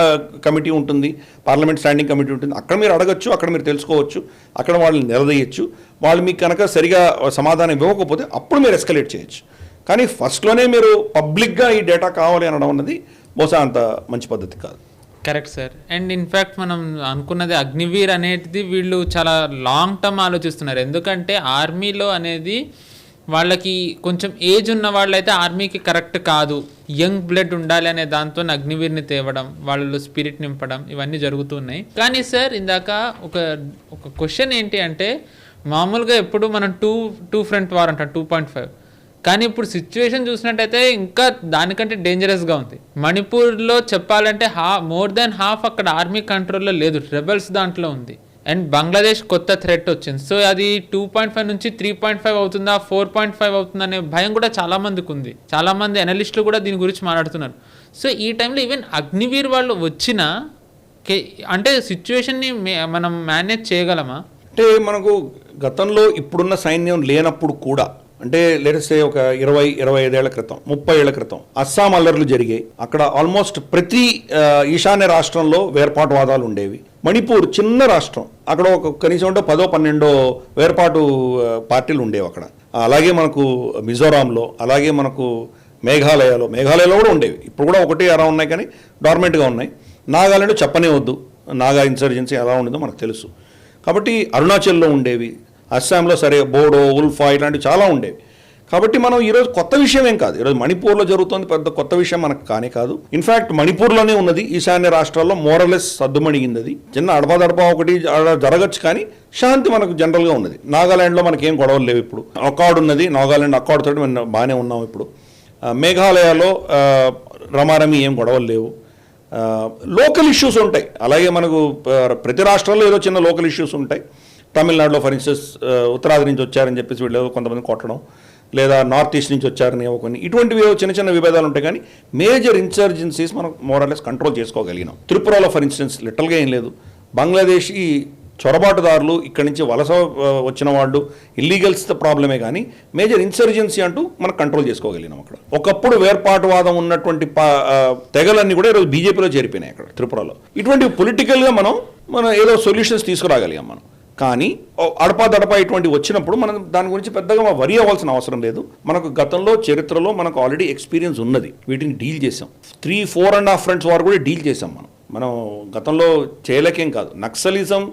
కమిటీ ఉంటుంది, పార్లమెంట్ స్టాండింగ్ కమిటీ ఉంటుంది. అక్కడ మీరు అడగచ్చు, అక్కడ మీరు తెలుసుకోవచ్చు, అక్కడ వాళ్ళని నిలదీయచ్చు. వాళ్ళు మీకు కనుక సరిగా సమాధానం ఇవ్వకపోతే అప్పుడు మీరు ఎస్కలేట్ చేయొచ్చు. కానీ ఫస్ట్లోనే మీరు పబ్లిక్గా ఈ డేటా కావాలి అనడం అన్నది బహుశా అంత మంచి పద్ధతి కాదు. Correct sir. అండ్ ఇన్ఫ్యాక్ట్ మనం అనుకున్నది అగ్నివీర్ అనేది వీళ్ళు చాలా లాంగ్ టర్మ్ ఆలోచిస్తున్నారు. ఎందుకంటే ఆర్మీలో అనేది వాళ్ళకి కొంచెం ఏజ్ ఉన్న వాళ్ళైతే ఆర్మీకి కరెక్ట్ కాదు, యంగ్ బ్లడ్ ఉండాలి అనే దాంతో అగ్నివీర్ని తేవడం, వాళ్ళలో స్పిరిట్ నింపడం ఇవన్నీ జరుగుతున్నాయి. కానీ సార్ ఇందాక ఒక క్వశ్చన్ ఏంటి అంటే, మామూలుగా ఎప్పుడు మనం టూ ఫ్రంట్ వార్ అంటాం 2.5, కానీ ఇప్పుడు సిచ్యువేషన్ చూసినట్టయితే ఇంకా దానికంటే డేంజరస్గా ఉంది. మణిపూర్లో చెప్పాలంటే మోర్ దాన్ హాఫ్ అక్కడ ఆర్మీ కంట్రోల్లో లేదు, రెబల్స్ దాంట్లో ఉంది. అండ్ బంగ్లాదేశ్ కొత్త థ్రెట్ వచ్చింది. సో అది 2.5 నుంచి 3.5 అవుతుందా, 4.5 అవుతుందా అనే భయం కూడా చాలా మందికి ఉంది. చాలామంది అనలిస్టులు కూడా దీని గురించి మాట్లాడుతున్నారు. సో ఈ టైంలో ఈవెన్ అగ్నివీర్ వాళ్ళు వచ్చినా అంటే సిచ్యువేషన్ని మనం మేనేజ్ చేయగలమా? అంటే మనకు గతంలో ఇప్పుడున్న సైన్యం లేనప్పుడు కూడా, అంటే లేటెస్ట్ ఒక 20-25 ఏళ్ల క్రితం, 30 ఏళ్ల క్రితం అస్సాం అల్లర్లు జరిగాయి. అక్కడ ఆల్మోస్ట్ ప్రతి ఈశాన్య రాష్ట్రంలో వేర్పాటువాదాలు ఉండేవి. మణిపూర్ చిన్న రాష్ట్రం, అక్కడ ఒక కనీసం 10-12 వేర్పాటు పార్టీలు ఉండేవి అక్కడ. అలాగే మనకు మిజోరాంలో, అలాగే మనకు మేఘాలయలో కూడా ఉండేవి. ఇప్పుడు కూడా 1-2 ఉన్నాయి, కానీ డార్మెంట్గా ఉన్నాయి. నాగాలాండ్ చెప్పనే వద్దు, నాగా ఇన్సర్జెన్సీ ఎలా ఉండదో మనకు తెలుసు. కాబట్టి అరుణాచల్లో ఉండేవి, అస్సాంలో సరే బోడో, ఉల్ఫా ఇలాంటివి చాలా ఉండేవి. కాబట్టి మనం ఈరోజు కొత్త విషయం ఏం కాదు, ఈరోజు మణిపూర్లో జరుగుతుంది పెద్ద కొత్త విషయం మనకు కానే కాదు. ఇన్ఫ్యాక్ట్ మణిపూర్లోనే ఉన్నది, ఈశాన్య రాష్ట్రాల్లో మోరలెస్ సద్దుమణిగింది. అది చిన్న అడపదడప ఒకటి జరగచ్చు, కానీ శాంతి మనకు జనరల్గా ఉన్నది. నాగాలాండ్లో మనకేం గొడవలు లేవు. ఇప్పుడు అకార్డ్ ఉన్నది, నాగాలాండ్ అకార్డ్ తోటి మనం బాగానే ఉన్నాం. ఇప్పుడు మేఘాలయలో రమారమి ఏం గొడవలు లేవు. లోకల్ ఇష్యూస్ ఉంటాయి, అలాగే మనకు ప్రతి రాష్ట్రంలో ఏదో చిన్న లోకల్ ఇష్యూస్ ఉంటాయి. తమిళనాడులో ఫర్ ఇన్స్టెన్స్ ఉత్తరాది నుంచి వచ్చారని చెప్పేసి వీళ్ళు కొంతమంది కొట్టడం, లేదా నార్త్ ఈస్ట్ నుంచి వచ్చారని కొన్ని ఇటువంటివి చిన్న చిన్న విభేదాలు ఉంటాయి. కానీ మేజర్ ఇన్సర్జెన్సీస్ మనం మోరల్లెస్ కంట్రోల్ చేసుకోగలిగినాం. త్రిపురలో ఫర్ ఇన్స్టెన్స్ లిటరల్గా ఏం లేదు. బంగ్లాదేశ్ ఈ చొరబాటుదారులు ఇక్కడి నుంచి వలస వచ్చిన వాళ్ళు ఇల్లీగల్స్ ప్రాబ్లమే, కానీ మేజర్ ఇన్సర్జెన్సీ అంటూ మనం కంట్రోల్ చేసుకోగలిగినాం అక్కడ. ఒకప్పుడు వేర్పాటువాదం ఉన్నటువంటి తెగలన్నీ కూడా ఈరోజు బీజేపీలో చేరిపోయినాయి అక్కడ త్రిపురలో. ఇటువంటి పొలిటికల్గా మనం ఏదో సొల్యూషన్స్ తీసుకురాగలిగాం మనం. కానీ అడపా ఇటువంటి వచ్చినప్పుడు మనం దాని గురించి పెద్దగా వరి అవ్వాల్సిన అవసరం లేదు. మనకు గతంలో చరిత్రలో మనకు ఆల్రెడీ ఎక్స్పీరియన్స్ ఉన్నది, వీటిని డీల్ చేసాం. 3-4.5 ఫ్రంట్స్ వారు కూడా డీల్ చేసాం మనం గతంలో చేయలేకేం కాదు. నక్సలిజం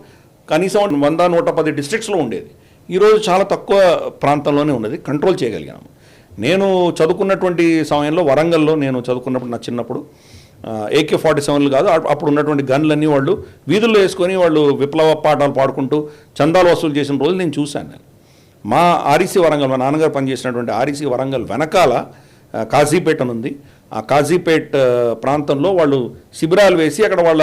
కనీసం 100-110 డిస్ట్రిక్ట్స్లో ఉండేది, ఈరోజు చాలా తక్కువ ప్రాంతంలోనే ఉన్నది, కంట్రోల్ చేయగలిగాము. నేను చదువుకున్నటువంటి సమయంలో వరంగల్లో నేను చదువుకున్నప్పుడు, నా చిన్నప్పుడు AK-47 కాదు, అప్పుడు ఉన్నటువంటి గన్లన్నీ వాళ్ళు వీధుల్లో వేసుకొని వాళ్ళు విప్లవ పాఠాలు పాడుకుంటూ చందాలు వసూలు చేసిన రోజులు నేను చూశాను. నేను మా ఆర్ఈసీ వరంగల్, మా నాన్నగారు పనిచేసినటువంటి ఆర్ఈసీ వరంగల్ వెనకాల కాజీపేట అని ఉంది. ఆ కాజీపేట్ ప్రాంతంలో వాళ్ళు శిబిరాలు వేసి అక్కడ వాళ్ళ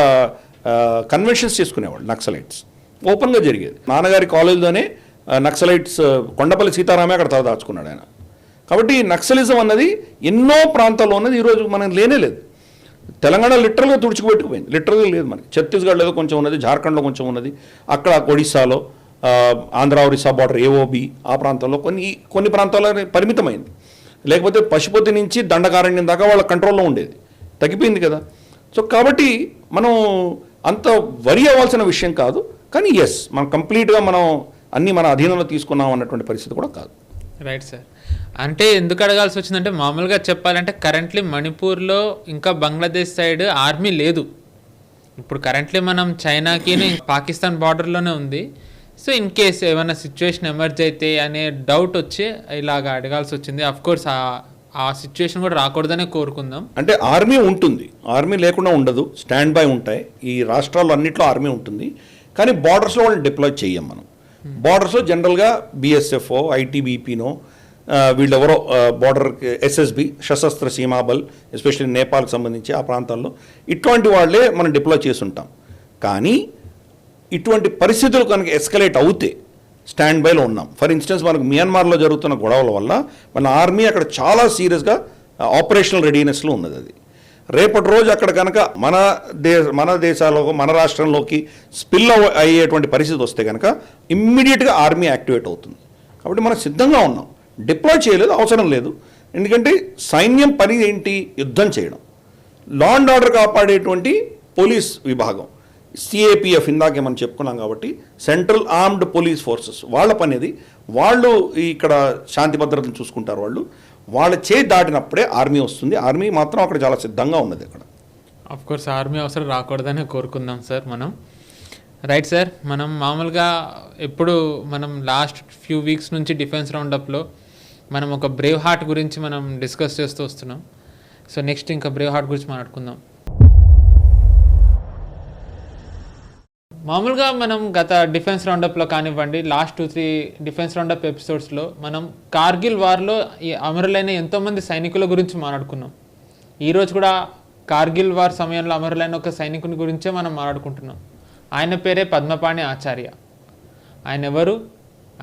కన్వెన్షన్స్ చేసుకునేవాళ్ళు. నక్సలైట్స్ ఓపెన్గా జరిగేది. నాన్నగారి కాలేజీలోనే నక్సలైట్స్ కొండపల్లి సీతారామే అక్కడ తలదాచుకున్నాడు ఆయన. కాబట్టి నక్సలిజం అన్నది ఎన్నో ప్రాంతాల్లో ఉన్నది, ఈరోజు మనం లేనే లేదు. తెలంగాణ లిటరల్గా తుడిచిపెట్టుకుపోయింది, లిటరల్గా లేదు మనకి. ఛత్తీస్గఢ్లో ఏదో కొంచెం ఉన్నది, జార్ఖండ్లో కొంచెం ఉన్నది, అక్కడ ఒడిస్సాలో ఆంధ్ర ఒరిస్సా బార్డర్ ఏఓబి ఆ ప్రాంతంలో కొన్ని ప్రాంతాల్లో పరిమితమైంది. లేకపోతే పశుపతి నుంచి దండకారణ్యం దాకా వాళ్ళ కంట్రోల్లో ఉండేది, తగ్గిపోయింది కదా. సో కాబట్టి మనం అంత వరి అవ్వాల్సిన విషయం కాదు. కానీ ఎస్, మనం కంప్లీట్గా మనం అన్నీ మన అధీనంలో తీసుకున్నాం అన్నటువంటి పరిస్థితి కూడా కాదు. Right sir. అంటే ఎందుకు అడగాల్సి వచ్చిందంటే, మామూలుగా చెప్పాలంటే కరెంట్లీ మణిపూర్లో ఇంకా బంగ్లాదేశ్ సైడ్ ఆర్మీ లేదు. ఇప్పుడు కరెంట్లీ మనం చైనాకి పాకిస్తాన్ బార్డర్లోనే ఉంది. సో ఇన్ కేస్ ఏమైనా సిచ్యువేషన్ ఎమర్జ్ అయితే అనే డౌట్ వచ్చి ఇలాగ అడగాల్సి వచ్చింది. అఫ్ కోర్స్ ఆ సిచ్యువేషన్ కూడా రాకూడదనే కోరుకుందాం. అంటే ఆర్మీ ఉంటుంది, ఆర్మీ లేకుండా ఉండదు, స్టాండ్ బై ఉంటాయి. ఈ రాష్ట్రాల్లో అన్నింటిలో ఆర్మీ ఉంటుంది, కానీ బార్డర్స్లో వాళ్ళని డిప్లాయ్ చేయం మనం. బార్డర్స్లో జనరల్గా BSFఓ ITBPనో వీళ్ళెవరో border SSB Sashastra Seema Bal, especially నేపాల్కి సంబంధించి ఆ ప్రాంతాల్లో ఇటువంటి వాళ్ళే మనం డిప్లాయ్ చేసి ఉంటాం. కానీ ఇటువంటి పరిస్థితులు కనుక ఎస్కలేట్ అవుతే స్టాండ్ బైలో ఉన్నాం. ఫర్ ఇన్స్టెన్స్ మనకు మియన్మార్లో జరుగుతున్న గొడవల వల్ల మన ఆర్మీ అక్కడ చాలా సీరియస్గా ఆపరేషనల్ రెడీనెస్లో ఉన్నది. అది రేపటి రోజు అక్కడ కనుక మన దేశాల్లో మన రాష్ట్రంలోకి స్పిల్ అయ్యేటువంటి పరిస్థితి వస్తే కనుక ఇమ్మీడియట్గా ఆర్మీ యాక్టివేట్ అవుతుంది. కాబట్టి మనం సిద్ధంగా ఉన్నాం, డిప్లాయ్ చేయలేదు, అవసరం లేదు. ఎందుకంటే సైన్యం పని ఏంటి? యుద్ధం చేయడం. లా అండ్ ఆర్డర్ కాపాడేటువంటి పోలీస్ విభాగం CAPF ఇందాకే మనం చెప్పుకున్నాం. కాబట్టి సెంట్రల్ ఆర్మ్డ్ పోలీస్ ఫోర్సెస్ వాళ్ళ పని అది. వాళ్ళు ఇక్కడ శాంతి భద్రతను చూసుకుంటారు. వాళ్ళ చేయి దాటినప్పుడే ఆర్మీ వస్తుంది. ఆర్మీ మాత్రం అక్కడ చాలా సిద్ధంగా ఉన్నది. అక్కడ ఆఫ్ కోర్స్ ఆర్మీ అవసరం రాకూడదని కోరుకుందాం సార్ మనం. Right sir. మనం మామూలుగా ఎప్పుడు మనం లాస్ట్ ఫ్యూ వీక్స్ నుంచి డిఫెన్స్ రౌండప్లో మనం ఒక బ్రేవ్ హార్ట్ గురించి మనం డిస్కస్ చేస్తూ వస్తున్నాం. సో నెక్స్ట్ ఇంకా బ్రేవ్ హార్ట్ గురించి మాట్లాడుకుందాం. మామూలుగా మనం గత డిఫెన్స్ రౌండప్లో కానివ్వండి, లాస్ట్ 2-3 డిఫెన్స్ రౌండప్ ఎపిసోడ్స్లో మనం కార్గిల్ వార్లో ఈ అమరులైన ఎంతోమంది సైనికుల గురించి మాట్లాడుకున్నాం. ఈరోజు కూడా కార్గిల్ వార్ సమయంలో అమరులైన ఒక సైనికుని గురించే మనం మాట్లాడుకుంటున్నాం. ఆయన పేరే పద్మపాణి ఆచార్య. ఆయన ఎవరు,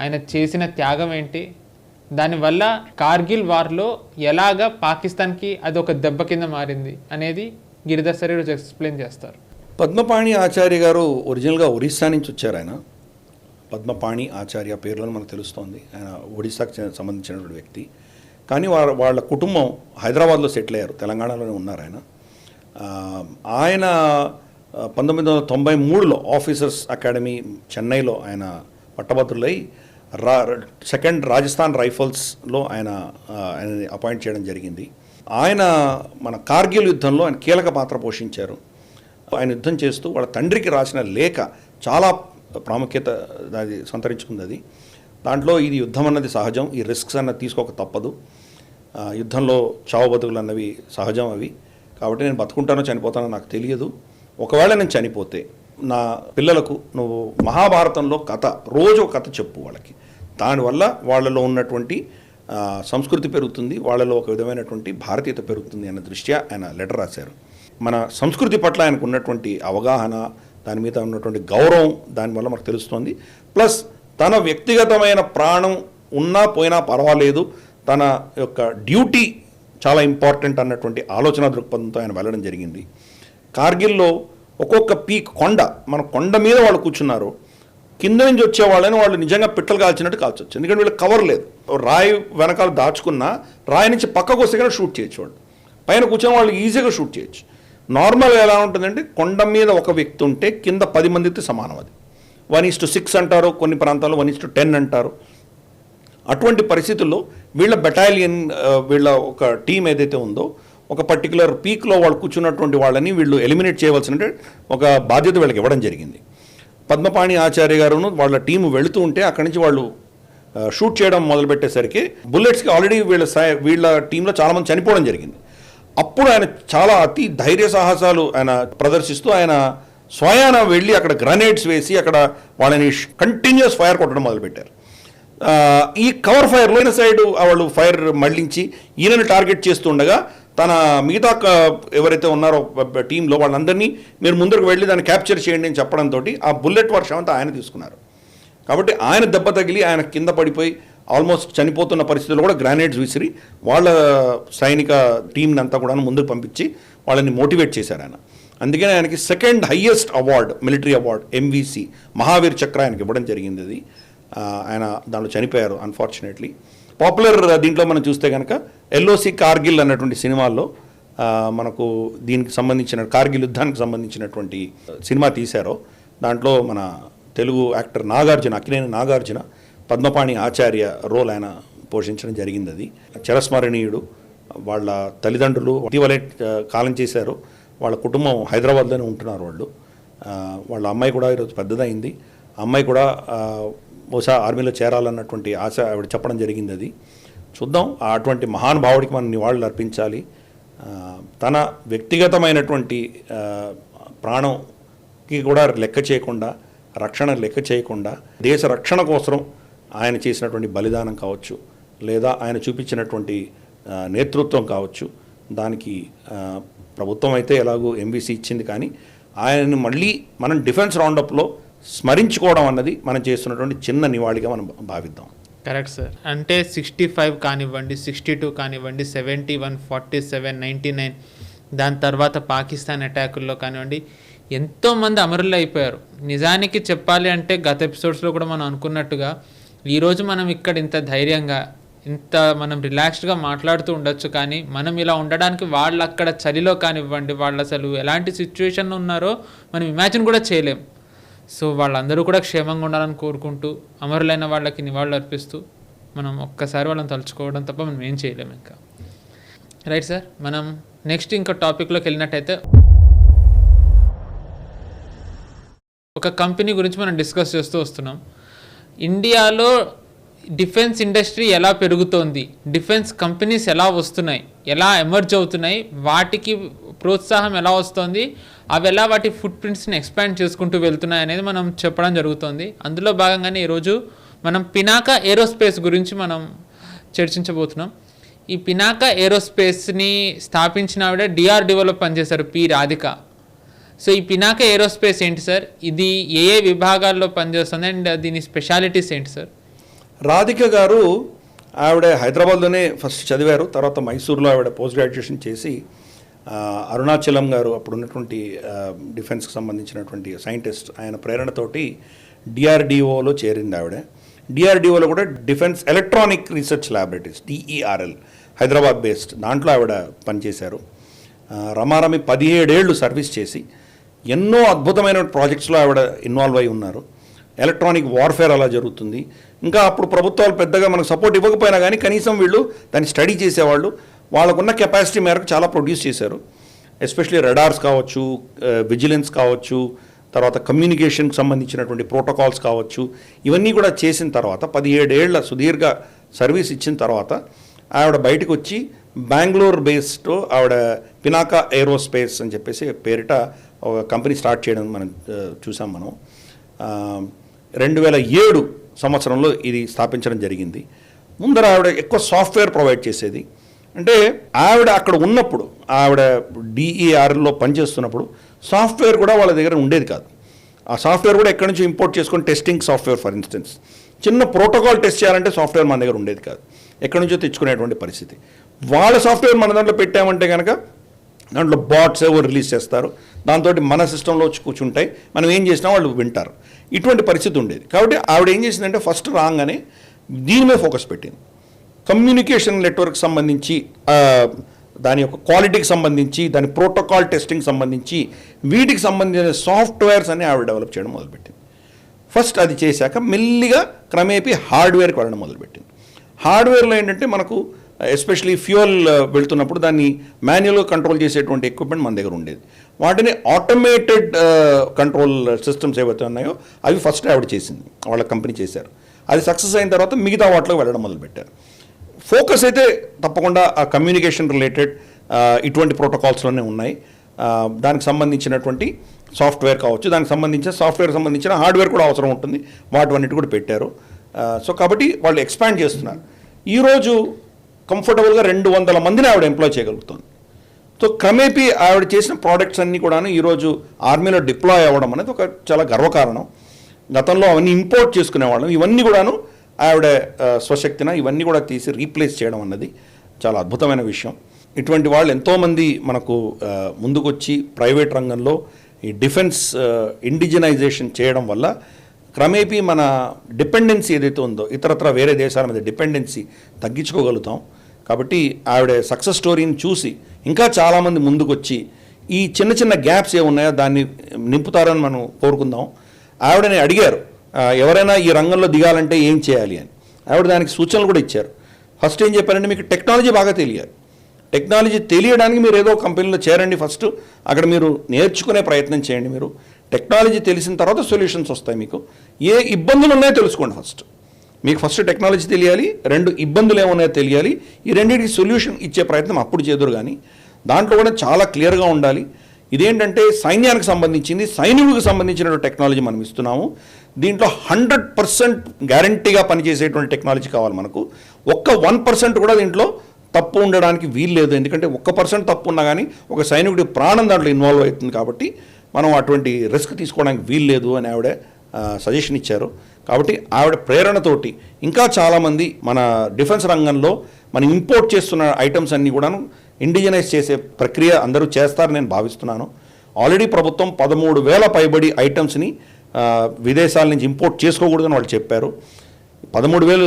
ఆయన చేసిన త్యాగం ఏంటి, దానివల్ల కార్గిల్ వార్లో ఎలాగా పాకిస్తాన్కి అది ఒక దెబ్బ కింద మారింది అనేది గిరిధర్ సార్ ఈరోజు ఎక్స్ప్లెయిన్ చేస్తారు. పద్మపాణి ఆచార్య గారు ఒరిజినల్గా ఒరిస్సా నుంచి వచ్చారు. ఆయన పద్మపాణి ఆచార్య పేరులో మనకు తెలుస్తోంది. ఆయన ఒడిస్సాకు సంబంధించినటువంటి వ్యక్తి. కానీ వాళ్ళ కుటుంబం హైదరాబాద్లో సెటిల్ అయ్యారు, తెలంగాణలోనే ఉన్నారు. ఆయన 1993లో ఆఫీసర్స్ అకాడమీ చెన్నైలో ఆయన పట్టభద్రులై సెకండ్ రాజస్థాన్ రైఫల్స్లో ఆయన అపాయింట్ చేయడం జరిగింది. ఆయన మన కార్గిల్ యుద్ధంలో ఆయన కీలక పాత్ర పోషించారు. ఆయన యుద్ధం చేస్తూ వాళ్ళ తండ్రికి రాసిన లేఖ చాలా ప్రాముఖ్యత అది సంతరించుకుంది. అది దాంట్లో ఇది యుద్ధం అన్నది సహజం, ఈ రిస్క్స్ అన్నది తీసుకోక తప్పదు, యుద్ధంలో చావు బతుకులు అన్నవి సహజం అవి, కాబట్టి నేను బతుకుంటానో చనిపోతానో నాకు తెలియదు. ఒకవేళ నేను చనిపోతే నా పిల్లలకు నువ్వు మహాభారతంలో కథ రోజు ఒక కథ చెప్పు వాళ్ళకి, దానివల్ల వాళ్ళలో ఉన్నటువంటి సంస్కృతి పెరుగుతుంది, వాళ్ళలో ఒక విధమైనటువంటి భారతీయత పెరుగుతుంది అన్న దృష్ట్యా ఆయన లెటర్ రాశారు. మన సంస్కృతి పట్ల ఆయనకు ఉన్నటువంటి అవగాహన, దాని మీద ఉన్నటువంటి గౌరవం దానివల్ల మనకు తెలుస్తుంది. ప్లస్ తన వ్యక్తిగతమైన ప్రాణం ఉన్నా పోయినా పర్వాలేదు, తన యొక్క డ్యూటీ చాలా ఇంపార్టెంట్ అన్నటువంటి ఆలోచన దృక్పథంతో ఆయన వెళ్ళడం జరిగింది. కార్గిల్లో ఒక్కొక్క పీక్ కొండ, మన కొండ మీద వాళ్ళు కూర్చున్నారు, కింద నుంచి వచ్చే వాళ్ళని వాళ్ళు నిజంగా పిట్టలు కాల్చినట్టు కాల్చొచ్చు, ఎందుకంటే వీళ్ళకి కవర్ లేదు. రాయి వెనకాల దాచుకున్న రాయి నుంచి పక్కకు వస్తే కానీ షూట్ చేయొచ్చు, వాళ్ళు పైన కూర్చొని వాళ్ళు ఈజీగా షూట్ చేయొచ్చు. నార్మల్గా ఎలా ఉంటుందంటే కొండ మీద ఒక వ్యక్తి ఉంటే కింద 10 మందితో సమానం, అది 1:6 అంటారు, కొన్ని ప్రాంతాల్లో 1:10 అంటారు. అటువంటి పరిస్థితుల్లో వీళ్ళ బెటాలియన్, వీళ్ళ ఒక టీం ఏదైతే ఉందో ఒక పర్టికులర్ పీక్లో వాళ్ళు కూర్చున్నటువంటి వాళ్ళని వీళ్ళు ఎలిమినేట్ చేయవలసిన ఒక బాధ్యత వీళ్ళకి ఇవ్వడం జరిగింది. పద్మపాణి ఆచార్య గారును వాళ్ళ టీము వెళుతూ ఉంటే అక్కడి నుంచి వాళ్ళు షూట్ చేయడం మొదలుపెట్టేసరికి బుల్లెట్స్కి ఆల్రెడీ వీళ్ళ టీంలో చాలామంది చనిపోవడం జరిగింది. అప్పుడు ఆయన చాలా అతి ధైర్య సాహసాలు ఆయన ప్రదర్శిస్తూ ఆయన స్వయాన వెళ్ళి అక్కడ గ్రనేడ్స్ వేసి అక్కడ వాళ్ళని కంటిన్యూస్ ఫైర్ కొట్టడం మొదలుపెట్టారు. ఈ కవర్ ఫైర్లో ఈయన సైడ్ వాళ్ళు ఫైర్ మళ్లించి ఈయనను టార్గెట్ చేస్తుండగా తన మిగతా ఎవరైతే ఉన్నారో టీంలో వాళ్ళందరినీ మీరు ముందుకు వెళ్ళి దాన్ని క్యాప్చర్ చేయండి అని చెప్పడంతో ఆ బుల్లెట్ వర్షం అంతా ఆయన తీసుకున్నారు. కాబట్టి ఆయన దెబ్బ తగిలి ఆయన కింద పడిపోయి ఆల్మోస్ట్ చనిపోతున్న పరిస్థితుల్లో కూడా గ్రానైడ్స్ విసిరి వాళ్ళ సైనిక టీంని అంతా కూడా ముందుకు పంపించి వాళ్ళని మోటివేట్ చేశారు ఆయన. అందుకని ఆయనకి second highest award, military award MVC Mahavir చక్ర ఆయనకి ఇవ్వడం జరిగింది. అది ఆయన దాంట్లో చనిపోయారు అన్ఫార్చునేట్లీ. పాపులర్ దీంట్లో మనం చూస్తే కనుక LOC కార్గిల్ అన్నటువంటి సినిమాల్లో మనకు దీనికి సంబంధించిన కార్గిల్ యుద్ధానికి సంబంధించినటువంటి సినిమా తీశారో దాంట్లో మన తెలుగు యాక్టర్ నాగార్జున, అక్కినేని నాగార్జున పద్మపాణి ఆచార్య రోల్ ఆయన పోషించడం జరిగింది. అది చిరస్మరణీయుడు. వాళ్ళ తల్లిదండ్రులు ఇటీవలే కాలం చేశారు, వాళ్ళ కుటుంబం హైదరాబాద్లోనే ఉంటున్నారు వాళ్ళు. వాళ్ళ అమ్మాయి కూడా ఈరోజు పెద్దదైంది, అమ్మాయి కూడా బహుశా ఆర్మీలో చేరాలన్నటువంటి ఆశ ఆవిడ చెప్పడం జరిగింది. అది చూద్దాం, అటువంటి మహానుభావుడికి మనం నివాళులు అర్పించాలి. తన వ్యక్తిగతమైనటువంటి ప్రాణంకి కూడా లెక్క చేయకుండా, రక్షణ లెక్క చేయకుండా దేశ రక్షణ కోసం ఆయన చేసినటువంటి బలిదానం కావచ్చు, లేదా ఆయన చూపించినటువంటి నేతృత్వం కావచ్చు, దానికి ప్రభుత్వం అయితే ఎలాగో MVC ఇచ్చింది, కానీ ఆయనను మళ్ళీ మనం డిఫెన్స్ రౌండప్లో స్మరించుకోవడం అన్నది మనం చేస్తున్నటువంటి చిన్న నివాళిగా మనం భావిద్దాం. Correct sir. అంటే 65 కానివ్వండి, 62 కానివ్వండి, 71, 47, 99, దాని తర్వాత పాకిస్తాన్ అటాకుల్లో కానివ్వండి ఎంతోమంది అమరులు అయిపోయారు. నిజానికి చెప్పాలి అంటే గత ఎపిసోడ్స్లో కూడా మనం అనుకున్నట్టుగా ఈరోజు మనం ఇక్కడ ఇంత ధైర్యంగా, ఇంత మనం రిలాక్స్డ్గా మాట్లాడుతూ ఉండొచ్చు, కానీ మనం ఇలా ఉండడానికి వాళ్ళు అక్కడ చలిలో కానివ్వండి, వాళ్ళు అసలు ఎలాంటి సిచ్యువేషన్లో ఉన్నారో మనం ఇమాజిన్ కూడా చేయలేం. సో వాళ్ళందరూ కూడా క్షేమంగా ఉండాలని కోరుకుంటూ, అమరులైన వాళ్ళకి నివాళులు అర్పిస్తూ మనం ఒక్కసారి వాళ్ళని తలుచుకోవడం తప్ప మనం ఏం చేయలేము ఇంకా. రైట్ సార్, మనం నెక్స్ట్ ఇంకో టాపిక్లోకి వెళ్ళినట్టయితే ఒక కంపెనీ గురించి మనం డిస్కస్ చేస్తూ వస్తున్నాం. ఇండియాలో డిఫెన్స్ ఇండస్ట్రీ ఎలా పెరుగుతోంది, డిఫెన్స్ కంపెనీస్ ఎలా వస్తున్నాయి, ఎలా ఎమర్జ్ అవుతున్నాయి, వాటికి ప్రోత్సాహం ఎలా వస్తుంది, అవి ఎలా వాటి ఫుట్ ప్రింట్స్ని ఎక్స్పాండ్ చేసుకుంటూ వెళ్తున్నాయి అనేది మనం చెప్పడం జరుగుతుంది. అందులో భాగంగానే ఈరోజు మనం పినాకా ఏరోస్పేస్ గురించి మనం చర్చించబోతున్నాం. ఈ పినాకా ఏరోస్పేస్ని స్థాపించిన ఆవిడ DRDOలో పనిచేశారు, P. రాధిక. సో ఈ పినాకా ఏరోస్పేస్ ఏంటి సార్, ఇది ఏ విభాగాల్లో పనిచేస్తుంది అండ్ దీని స్పెషాలిటీస్ ఏంటి సార్? రాధిక గారు ఆవిడ హైదరాబాద్లోనే ఫస్ట్ చదివారు, తర్వాత మైసూర్లో ఆవిడ పోస్ట్ గ్రాడ్యుయేషన్ చేసి అరుణాచలం గారు అప్పుడు ఉన్నటువంటి డిఫెన్స్కి సంబంధించినటువంటి సైంటిస్ట్, ఆయన ప్రేరణతోటి DRDOలో చేరింది ఆవిడ. DRDOలో కూడా defence electronic research laboratories DERL Hyderabad based, దాంట్లో ఆవిడ పనిచేశారు. రమారమి 17 ఏళ్ళు సర్వీస్ చేసి ఎన్నో అద్భుతమైన ప్రాజెక్ట్స్లో ఆవిడ ఇన్వాల్వ్ అయి ఉన్నారు. ఎలక్ట్రానిక్ వార్ఫేర్ అలా జరుగుతుంది. ఇంకా అప్పుడు ప్రభుత్వాలు పెద్దగా మనకు సపోర్ట్ ఇవ్వకపోయినా కానీ కనీసం వీళ్ళు దాన్ని స్టడీ చేసేవాళ్ళు, వాళ్ళకున్న కెపాసిటీ మేరకు చాలా ప్రొడ్యూస్ చేశారు. ఎస్పెషలీ రడార్స్ కావచ్చు, విజిలెన్స్ కావచ్చు, తర్వాత కమ్యూనికేషన్కి సంబంధించినటువంటి ప్రోటోకాల్స్ కావచ్చు, ఇవన్నీ కూడా చేసిన తర్వాత 17 ఏళ్ల సుదీర్ఘ సర్వీస్ ఇచ్చిన తర్వాత ఆవిడ బయటకు వచ్చి బెంగళూరు బేస్డ్ ఆవిడ పినాకా ఏరోస్పేస్ అని చెప్పేసి పేరిట ఒక కంపెనీ స్టార్ట్ చేయడం మనం చూసాం. మనం 2007 సంవత్సరంలో ఇది స్థాపించడం జరిగింది. ముందర ఆవిడ ఎక్కువ సాఫ్ట్వేర్ ప్రొవైడ్ చేసేది. అంటే ఆవిడ అక్కడ ఉన్నప్పుడు, ఆవిడ డిఈఆర్లో పనిచేస్తున్నప్పుడు సాఫ్ట్వేర్ కూడా వాళ్ళ దగ్గర ఉండేది కాదు. ఆ సాఫ్ట్వేర్ కూడా ఎక్కడి నుంచి ఇంపోర్ట్ చేసుకొని, టెస్టింగ్ సాఫ్ట్వేర్ ఫర్ ఇన్స్టెన్స్, చిన్న ప్రోటోకాల్ టెస్ట్ చేయాలంటే సాఫ్ట్వేర్ మన దగ్గర ఉండేది కాదు, ఎక్కడి నుంచో తెచ్చుకునేటువంటి పరిస్థితి. వాళ్ళ సాఫ్ట్వేర్ మన దాంట్లో పెట్టామంటే కనుక దాంట్లో బాట్స్ ఏవో రిలీజ్ చేస్తారు, దాంతో మన సిస్టంలో వచ్చి కూర్చుంటాయి, మనం ఏం చేసినా వాళ్ళు వింటారు. ఇటువంటి పరిస్థితి ఉండేది. కాబట్టి ఆవిడ ఏం చేసిందంటే ఫస్ట్ రాగానే దీని మీద ఫోకస్ పెట్టింది. కమ్యూనికేషన్ నెట్వర్క్ సంబంధించి, దాని యొక్క క్వాలిటీకి సంబంధించి, దాని ప్రోటోకాల్ టెస్టింగ్ సంబంధించి, వీటికి సంబంధించిన సాఫ్ట్వేర్స్ అని ఆవిడ డెవలప్ చేయడం మొదలుపెట్టింది. ఫస్ట్ అది చేశాక మెల్లిగా క్రమేపీ హార్డ్వేర్కి వెళ్ళడం మొదలుపెట్టింది. హార్డ్వేర్లో ఏంటంటే మనకు ఎస్పెషలీ ఫ్యూయల్ వెళ్తున్నప్పుడు దాన్ని మాన్యువల్గా కంట్రోల్ చేసేటువంటి ఎక్విప్మెంట్ మన దగ్గర ఉండేది. వాటిని ఆటోమేటెడ్ కంట్రోల్ సిస్టమ్స్ ఏవైతే ఉన్నాయో అవి ఫస్ట్ ఆవిడ చేసింది, వాళ్ళ కంపెనీ చేశారు. అది సక్సెస్ అయిన తర్వాత మిగతా వాటిలో వెళ్ళడం మొదలుపెట్టారు. ఫోకస్ అయితే తప్పకుండా ఆ కమ్యూనికేషన్ రిలేటెడ్ ఇటువంటి ప్రోటోకాల్స్లోనే ఉన్నాయి. దానికి సంబంధించినటువంటి సాఫ్ట్వేర్ కావచ్చు, దానికి సంబంధించిన సాఫ్ట్వేర్ సంబంధించిన హార్డ్వేర్ కూడా అవసరం ఉంటుంది, వాటివన్నిటి కూడా పెట్టారు. సో కాబట్టి వాళ్ళు ఎక్స్పాండ్ చేస్తున్నారు. ఈరోజు కంఫర్టబుల్గా 200 మందిని ఆవిడ ఎంప్లాయ్ చేయగలుగుతుంది. సో క్రమేపీ ఆవిడ చేసిన ప్రోడక్ట్స్ అన్నీ కూడాను ఈరోజు ఆర్మీలో డిప్లాయ్ అవ్వడం అనేది ఒక చాలా గర్వకారణం. గతంలో అవన్నీ ఇంపోర్ట్ చేసుకునేవాళ్ళం, ఇవన్నీ కూడాను ఆవిడ స్వశక్తిన ఇవన్నీ కూడా తీసి రీప్లేస్ చేయడం అన్నది చాలా అద్భుతమైన విషయం. ఇటువంటి వాళ్ళు ఎంతోమంది మనకు ముందుకొచ్చి ప్రైవేట్ రంగంలో ఈ డిఫెన్స్ ఇండిజినైజేషన్ చేయడం వల్ల క్రమేపీ మన డిపెండెన్సీ ఏదైతే ఉందో, ఇతరత్ర వేరే దేశాల మీద డిపెండెన్సీ తగ్గించుకోగలుగుతాం. కాబట్టి ఆవిడ సక్సెస్ స్టోరీని చూసి ఇంకా చాలామంది ముందుకొచ్చి ఈ చిన్న చిన్న గ్యాప్స్ ఏమున్నాయో దాన్ని నింపుతారని మనం కోరుకుందాం. ఆవిడని అడిగారు ఎవరైనా ఈ రంగంలో దిగాలంటే ఏం చేయాలి అని. ఆవిడ దానికి సూచనలు కూడా ఇచ్చారు. ఫస్ట్ ఏం చెప్పారంటే మీకు టెక్నాలజీ బాగా తెలియాలి. టెక్నాలజీ తెలియడానికి మీరు ఏదో కంపెనీలో చేరండి, ఫస్ట్ అక్కడ మీరు నేర్చుకునే ప్రయత్నం చేయండి. మీరు టెక్నాలజీ తెలిసిన తర్వాత సొల్యూషన్స్ వస్తాయి. మీకు ఏ ఇబ్బందులు ఉన్నాయో తెలుసుకోండి. మీకు ఫస్ట్ టెక్నాలజీ తెలియాలి, 2 ఇబ్బందులు ఏమున్నాయో తెలియాలి. ఈ రెండింటికి సొల్యూషన్ ఇచ్చే ప్రయత్నం అప్పుడు చేదురు. కానీ దాంట్లో కూడా చాలా క్లియర్గా ఉండాలి. ఇదేంటంటే సైన్యానికి సంబంధించింది, సైనికులకు సంబంధించిన టెక్నాలజీ మనం ఇస్తున్నాము. దీంట్లో 100% గ్యారంటీగా పనిచేసేటువంటి టెక్నాలజీ కావాలి మనకు. 1% కూడా దీంట్లో తప్పు ఉండడానికి వీలు లేదు. ఎందుకంటే 1% తప్పు ఉన్నా కానీ ఒక సైనికుడి ప్రాణం దాంట్లో ఇన్వాల్వ్ అవుతుంది. కాబట్టి మనం అటువంటి రిస్క్ తీసుకోవడానికి వీలు లేదు అని ఆవిడ సజెషన్ ఇచ్చారు. కాబట్టి ఆవిడ ప్రేరణతోటి ఇంకా చాలామంది మన డిఫెన్స్ రంగంలో మనం ఇంపోర్ట్ చేస్తున్న ఐటమ్స్ అన్నీ కూడాను ఇండిజినైజ్ చేసే ప్రక్రియ అందరూ చేస్తారని నేను భావిస్తున్నాను. ఆల్రెడీ ప్రభుత్వం 13,000 పైబడి ఐటమ్స్ని విదేశాల నుంచి ఇంపోర్ట్ చేసుకోకూడదని వాళ్ళు చెప్పారు. 13,000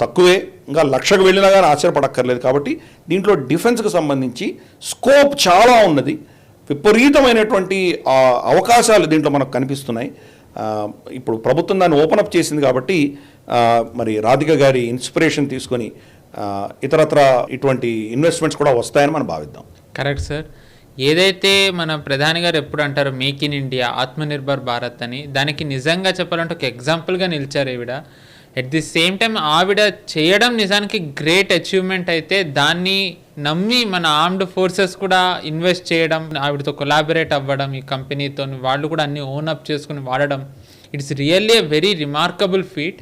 తక్కువే, ఇంకా 1,00,000కు వెళ్ళినా కానీ ఆశ్చర్యపడక్కర్లేదు. కాబట్టి దీంట్లో డిఫెన్స్కి సంబంధించి స్కోప్ చాలా ఉన్నది. విపరీతమైనటువంటి అవకాశాలు దీంట్లో మనకు కనిపిస్తున్నాయి. ఇప్పుడు ప్రభుత్వం దాన్ని ఓపెన్ అప్ చేసింది. కాబట్టి మరి రాధిక గారి ఇన్స్పిరేషన్ తీసుకొని ఇతరత్ర ఇటువంటి ఇన్వెస్ట్మెంట్స్ కూడా వస్తాయని మనం భావిద్దాం. Correct sir. ఏదైతే మన ప్రధాని గారు ఎప్పుడు అంటారో make in India, Atmanirbhar Bharat అని, దానికి నిజంగా చెప్పాలంటే ఒక ఎగ్జాంపుల్గా నిలిచారు ఈవిడ. ఎట్ ది సేమ్ టైం ఆవిడ చేయడం నిజానికి గ్రేట్ అచీవ్మెంట్ అయితే, దాన్ని నమ్మి మన ఆర్మ్డ్ ఫోర్సెస్ కూడా ఇన్వెస్ట్ చేయడం, ఆవిడతో కొలాబరేట్ అవ్వడం, ఈ కంపెనీతో వాళ్ళు కూడా అన్ని ఓన్ అప్ చేసుకుని వాడడం, it's really a very remarkable feet.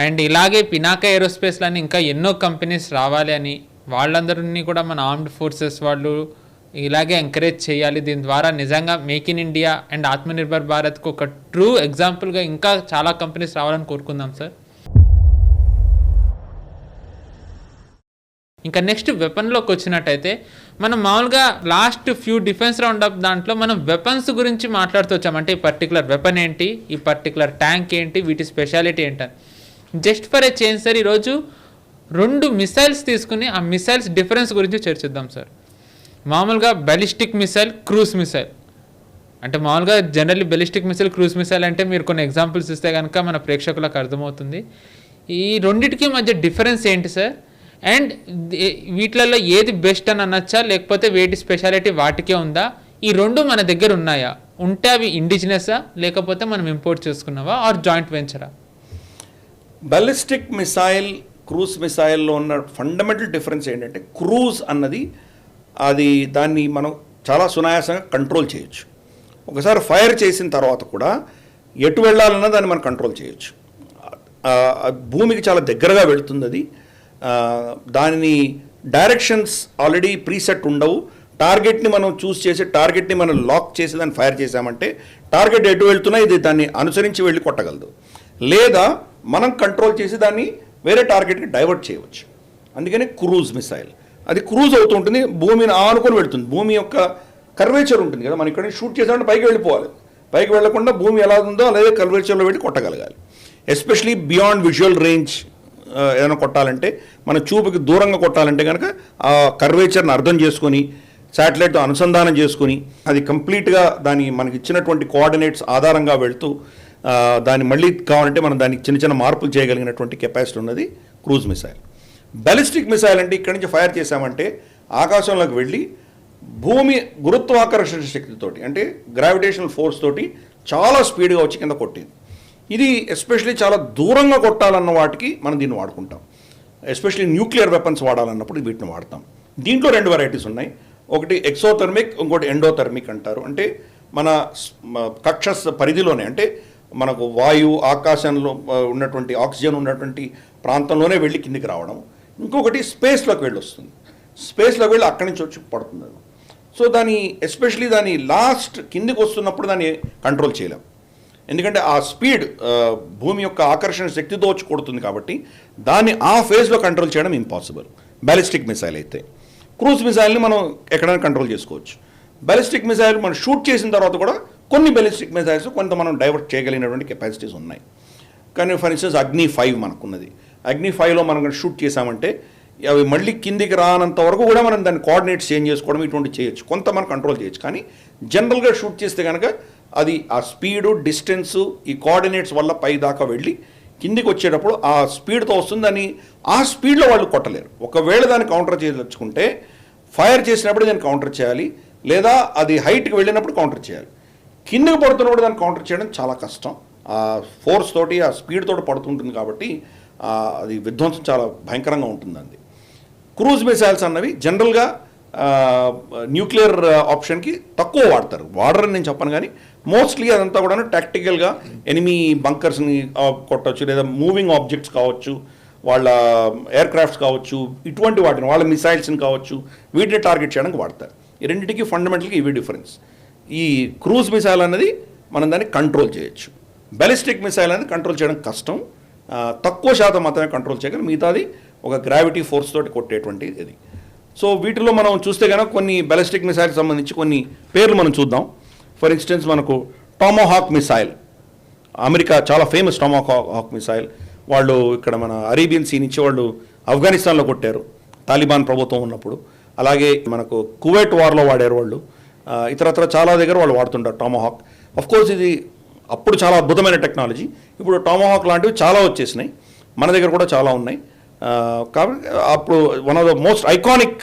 And ఇలాగే పినాకా ఏరోస్పేస్లని ఇంకా ఎన్నో కంపెనీస్ రావాలి అని, వాళ్ళందరినీ కూడా మన ఆర్మ్డ్ ఫోర్సెస్ వాళ్ళు ఇలాగే ఎంకరేజ్ చేయాలి. దీని ద్వారా నిజంగా make in India and Atmanirbhar భారత్కు ఒక ట్రూ ఎగ్జాంపుల్గా ఇంకా చాలా కంపెనీస్ రావాలని కోరుకుందాం సార్. ఇంకా నెక్స్ట్ వెపన్లోకి వచ్చినట్టయితే, మనం మామూలుగా last few defence round up దాంట్లో మనం వెపన్స్ గురించి మాట్లాడుతూ వచ్చాం. అంటే ఈ పర్టికులర్ వెపన్ ఏంటి, ఈ పర్టికులర్ ట్యాంక్ ఏంటి, వీటి స్పెషాలిటీ ఏంటని. Just for a change sir, ఈరోజు 2 మిసైల్స్ తీసుకుని ఆ మిసైల్స్ డిఫరెన్స్ గురించి చర్చిద్దాం సార్. మామూలుగా బలిస్టిక్ మిసైల్, క్రూజ్ మిసైల్. అంటే మామూలుగా generally ballistic missile, cruise missile అంటే మీరు కొన్ని ఎగ్జాంపుల్స్ ఇస్తే కనుక మన ప్రేక్షకులకు అర్థమవుతుంది. ఈ రెండింటికి మధ్య డిఫరెన్స్ ఏంటి సార్? అండ్ వీటిలలో ఏది బెస్ట్ అని అనొచ్చా, లేకపోతే వేటి స్పెషాలిటీ వాటికే ఉందా? ఈ రెండు మన దగ్గర ఉన్నాయా? ఉంటే అవి ఇండిజినసా, లేకపోతే మనం ఇంపోర్ట్ చేసుకున్నావా, ఆర్ జాయింట్ వెంచరా? బాలిస్టిక్ మిసైల్ క్రూజ్ మిసైల్లో ఉన్న ఫండమెంటల్ డిఫరెన్స్ ఏంటంటే, క్రూజ్ అన్నది దాన్ని మనం చాలా సునాయాసంగా కంట్రోల్ చేయొచ్చు. ఒకసారి ఫైర్ చేసిన తర్వాత కూడా ఎటు వెళ్ళాలన్నా దాన్ని మనం కంట్రోల్ చేయొచ్చు. భూమికి చాలా దగ్గరగా వెళుతుంది అది. దాని డైరెక్షన్స్ ఆల్రెడీ ప్రీసెట్ ఉండవు. టార్గెట్ని మనం చూస్ చేసి టార్గెట్ని మనం లాక్ చేసి దాన్ని ఫైర్ చేసామంటే టార్గెట్ ఎటు వెళ్తున్నా ఇది దాన్ని అనుసరించి వెళ్ళి కొట్టగలదు. లేదా మనం కంట్రోల్ చేసి దాన్ని వేరే టార్గెట్కి డైవర్ట్ చేయవచ్చు. అందుకని క్రూజ్ మిసైల్ అది క్రూజ్ అవుతూ ఉంటుంది, భూమిని ఆనుకొని వెళ్తుంది. భూమి యొక్క కర్వేచర్ ఉంటుంది కదా, మనం ఇక్కడ షూట్ చేసామంటే పైకి వెళ్ళిపోవాలి. పైకి వెళ్లకుండా భూమి ఎలా ఉందో అలాగే కర్వేచర్లో వెళ్ళి కొట్టగలగాలి. ఎస్పెషలీ బియాండ్ విజువల్ రేంజ్ ఏదైనా కొట్టాలంటే, మన చూపుకి దూరంగా కొట్టాలంటే కనుక ఆ కర్వేచర్ని అర్థం చేసుకొని శాటిలైట్తో అనుసంధానం చేసుకుని అది కంప్లీట్గా మనకి ఇచ్చినటువంటి కోఆర్డినేట్స్ ఆధారంగా వెళ్తూ దాన్ని మళ్ళీ కావాలంటే మనం దానికి చిన్న చిన్న మార్పులు చేయగలిగినటువంటి కెపాసిటీ ఉన్నది క్రూజ్ మిసైల్. బాలిస్టిక్ మిసైల్ అంటే ఇక్కడి నుంచి ఫైర్ చేసామంటే ఆకాశంలోకి వెళ్ళి భూమి గురుత్వాకర్షణ శక్తితోటి, అంటే గ్రావిటేషనల్ ఫోర్స్ తోటి చాలా స్పీడ్గా వచ్చి కింద కొట్టింది. ఇది ఎస్పెషలీ చాలా దూరంగా కొట్టాలన్న వాటికి మనం దీన్ని వాడుకుంటాం. ఎస్పెషలీ న్యూక్లియర్ వెపన్స్ వాడాలన్నప్పుడు వీటిని వాడతాం. దీంట్లో 2 వెరైటీస్ ఉన్నాయి. ఒకటి ఎక్సోథర్మిక్, ఇంకోటి ఎండోథర్మిక్ అంటారు. అంటే మన కక్ష పరిధిలోనే, అంటే మనకు వాయువు ఆకాశంలో ఉన్నటువంటి ఆక్సిజన్ ఉన్నటువంటి ప్రాంతంలోనే వెళ్ళి కిందికి రావడం. ఇంకొకటి స్పేస్లోకి వెళ్ళి వస్తుంది. స్పేస్లోకి వెళ్ళి అక్కడి నుంచి వచ్చి పడుతుంది. సో ఎస్పెషలీ దాని లాస్ట్ కిందికి వస్తున్నప్పుడు దాన్ని కంట్రోల్ చేయలేం. ఎందుకంటే ఆ స్పీడ్ భూమి యొక్క ఆకర్షణ శక్తితో వచ్చి కొడుతుంది కాబట్టి దాన్ని ఆ ఫేజ్లో కంట్రోల్ చేయడం ఇంపాసిబుల్. బాలిస్టిక్ మిసైల్ అయితే. క్రూజ్ మిసైల్ని మనం ఎక్కడైనా కంట్రోల్ చేసుకోవచ్చు. బాలిస్టిక్ మిసైల్ మనం షూట్ చేసిన తర్వాత కూడా కొన్ని బాలిస్టిక్ మిసైల్స్ కొంత మనం డైవర్ట్ చేయగలిగినటువంటి కెపాసిటీస్ ఉన్నాయి. కానీ ఫర్ ఇన్స్టెన్స్ అగ్ని 5 మనకున్నది. అగ్ని 5లో మనం షూట్ చేసామంటే అవి మళ్ళీ కిందికి రానంత వరకు కూడా మనం దాన్ని కోఆర్డినేట్స్ చేంజ్ చేసుకోవడం ఇటువంటి చేయొచ్చు. కొంత మనం కంట్రోల్ చేయొచ్చు. కానీ జనరల్గా షూట్ చేస్తే కనుక అది ఆ స్పీడు, డిస్టెన్సు, ఈ కోఆర్డినేట్స్ వల్ల పై దాకా వెళ్ళి కిందికి వచ్చేటప్పుడు ఆ స్పీడ్తో వస్తుందని ఆ స్పీడ్లో వాళ్ళు కొట్టలేరు. ఒకవేళ దాన్ని కౌంటర్ చేయదలుచుకుంటే ఫైర్ చేసినప్పుడు దాన్ని కౌంటర్ చేయాలి, లేదా అది హైట్కి వెళ్ళినప్పుడు కౌంటర్ చేయాలి. కిందకి పడుతున్నప్పుడు దాన్ని కౌంటర్ చేయడం చాలా కష్టం. ఆ ఫోర్స్ తోటి ఆ స్పీడ్ తోటి పడుతుంటుంది కాబట్టి అది విధ్వంసం చాలా భయంకరంగా ఉంటుందండి. క్రూజ్ మిసైల్స్ అన్నవి జనరల్గా న్యూక్లియర్ ఆప్షన్కి తక్కువ వాడరని నేను చెప్పను. కానీ మోస్ట్లీ అదంతా కూడా టాక్టికల్గా ఎనిమీ బంకర్స్ని కొట్టవచ్చు, లేదా మూవింగ్ ఆబ్జెక్ట్స్ కావచ్చు, వాళ్ళ ఎయిర్ క్రాఫ్ట్స్ కావచ్చు, ఇటువంటి వాటిని వాళ్ళ మిసైల్స్ని కావచ్చు, వీటిని టార్గెట్ చేయడానికి వాడతారు. ఈ రెండింటికి ఫండమెంటల్గా ఇవి డిఫరెన్స్. ఈ క్రూజ్ మిసైల్ అనేది మనం దాన్ని కంట్రోల్ చేయొచ్చు. బాలిస్టిక్ మిసైల్ అనేది కంట్రోల్ చేయడం కష్టం. తక్కువ శాతం మాత్రమే కంట్రోల్ చేయగలం. మిగతాది ఒక గ్రావిటీ ఫోర్స్ తోటి కొట్టేటువంటి ఇది. సో వీటిలో మనం చూస్తే కనుక కొన్ని బాలిస్టిక్ మిసైల్కి సంబంధించి కొన్ని పేర్లు మనం చూద్దాం. ఫర్ ఇన్స్టెన్స్ మనకు టామోహాక్ మిసైల్, అమెరికా చాలా ఫేమస్ టామోహాక్ మిసైల్. వాళ్ళు ఇక్కడ మన అరేబియన్ సీ నుంచి వాళ్ళు ఆఫ్ఘనిస్తాన్లో కొట్టారు తాలిబాన్ ప్రభుత్వం ఉన్నప్పుడు. అలాగే మనకు కువైట్ వార్లో వాడారు వాళ్ళు. ఇతరత్ర చాలా దగ్గర వాళ్ళు వాడుతుంటారు టామోహాక్. అఫ్కోర్స్ ఇది అప్పుడు చాలా అద్భుతమైన టెక్నాలజీ. ఇప్పుడు టామోహాక్ లాంటివి చాలా వచ్చేసినాయి, మన దగ్గర కూడా చాలా ఉన్నాయి. కాబట్టి అప్పుడు one of the most iconic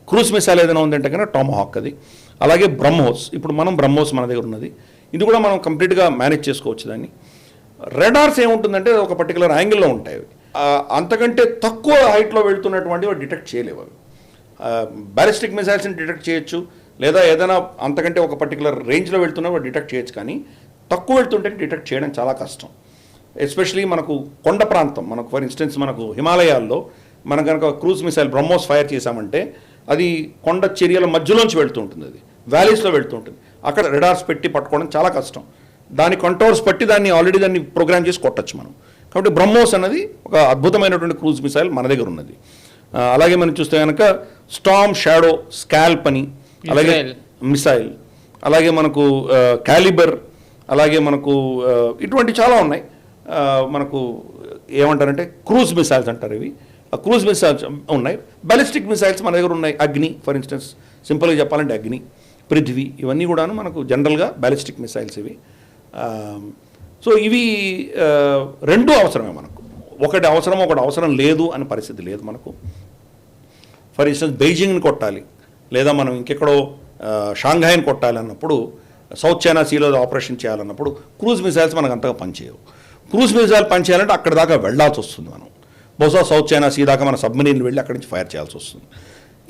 cruise missile ఏదైనా ఉందంటే కనుక టామోహాక్ అది. అలాగే బ్రహ్మోస్, ఇప్పుడు బ్రహ్మోస్ మన దగ్గర ఉన్నది. ఇది కూడా మనం కంప్లీట్గా మేనేజ్ చేసుకోవచ్చు దాన్ని. రెడార్స్ ఏముంటుందంటే ఒక పర్టికులర్ యాంగిల్లో ఉంటాయి అవి. అంతకంటే తక్కువ హైట్లో వెళ్తున్నటువంటివి డిటెక్ట్ చేయలేవు అవి. బాలిస్టిక్ మిసైల్స్ని డిటెక్ట్ చేయొచ్చు, లేదా ఏదైనా అంతకంటే ఒక పర్టికులర్ రేంజ్లో వెళ్తున్నవి డిటెక్ట్ చేయొచ్చు. కానీ తక్కువ వెళ్తుంటే డిటెక్ట్ చేయడం చాలా కష్టం. ఎస్పెషలీ మనకు కొండ ప్రాంతం, మనకు ఫర్ ఇన్స్టెన్స్ మనకు హిమాలయాల్లో మనం కనుక క్రూజ్ మిసైల్ బ్రహ్మోస్ ఫైర్ చేసామంటే అది కొండ చర్యల మధ్యలోంచి వెళ్తుంటుంది, అది వ్యాలీస్లో వెళ్తుంటుంది. అక్కడ రెడార్స్ పెట్టి పట్టుకోవడం చాలా కష్టం. దాని కంట్రోల్స్ పట్టి దాన్ని ప్రోగ్రామ్ చేసి కొట్టచ్చు మనం. కాబట్టి బ్రహ్మోస్ అన్నది ఒక అద్భుతమైనటువంటి క్రూజ్ మిసైల్ మన దగ్గర ఉన్నది. అలాగే మనం చూస్తే కనుక స్టార్మ్ షాడో, స్కాల్ప్ అని అలాగే మిసైల్, అలాగే మనకు క్యాలిబర్, అలాగే మనకు ఇటువంటి చాలా ఉన్నాయి. మనకు ఏమంటారంటే క్రూజ్ మిసైల్స్ అంటారు ఇవి. ఆ క్రూజ్ మిసైల్స్ ఉన్నాయి. బాలిస్టిక్ మిసైల్స్ మన దగ్గర ఉన్నాయి. అగ్ని ఫర్ ఇన్స్టెన్స్, సింపుల్గా చెప్పాలంటే అగ్ని, పృథ్వీ, ఇవన్నీ కూడాను మనకు జనరల్గా బాలిస్టిక్ మిసైల్స్ ఇవి. సో ఇవి 2 అవసరమే మనకు. ఒకటి అవసరం లేదు అనే పరిస్థితి లేదు మనకు. ఫర్ ఇన్స్టెన్స్ బెయిజింగ్ని కొట్టాలి, లేదా మనం ఇంకెక్కడో షాంఘాయిని కొట్టాలి అన్నప్పుడు, సౌత్ చైనా సీలో ఆపరేషన్ చేయాలన్నప్పుడు క్రూజ్ మిసైల్స్ మనకు అంతగా పనిచేయవు. క్రూజ్ మిసైల్ పనిచేయాలంటే అక్కడ దాకా వెళ్ళాల్సి వస్తుంది. మనం బహుశా సౌత్ చైనా సీ దాకా మన సబ్మెరీన్లు వెళ్ళి అక్కడి నుంచి ఫైర్ చేయాల్సి వస్తుంది.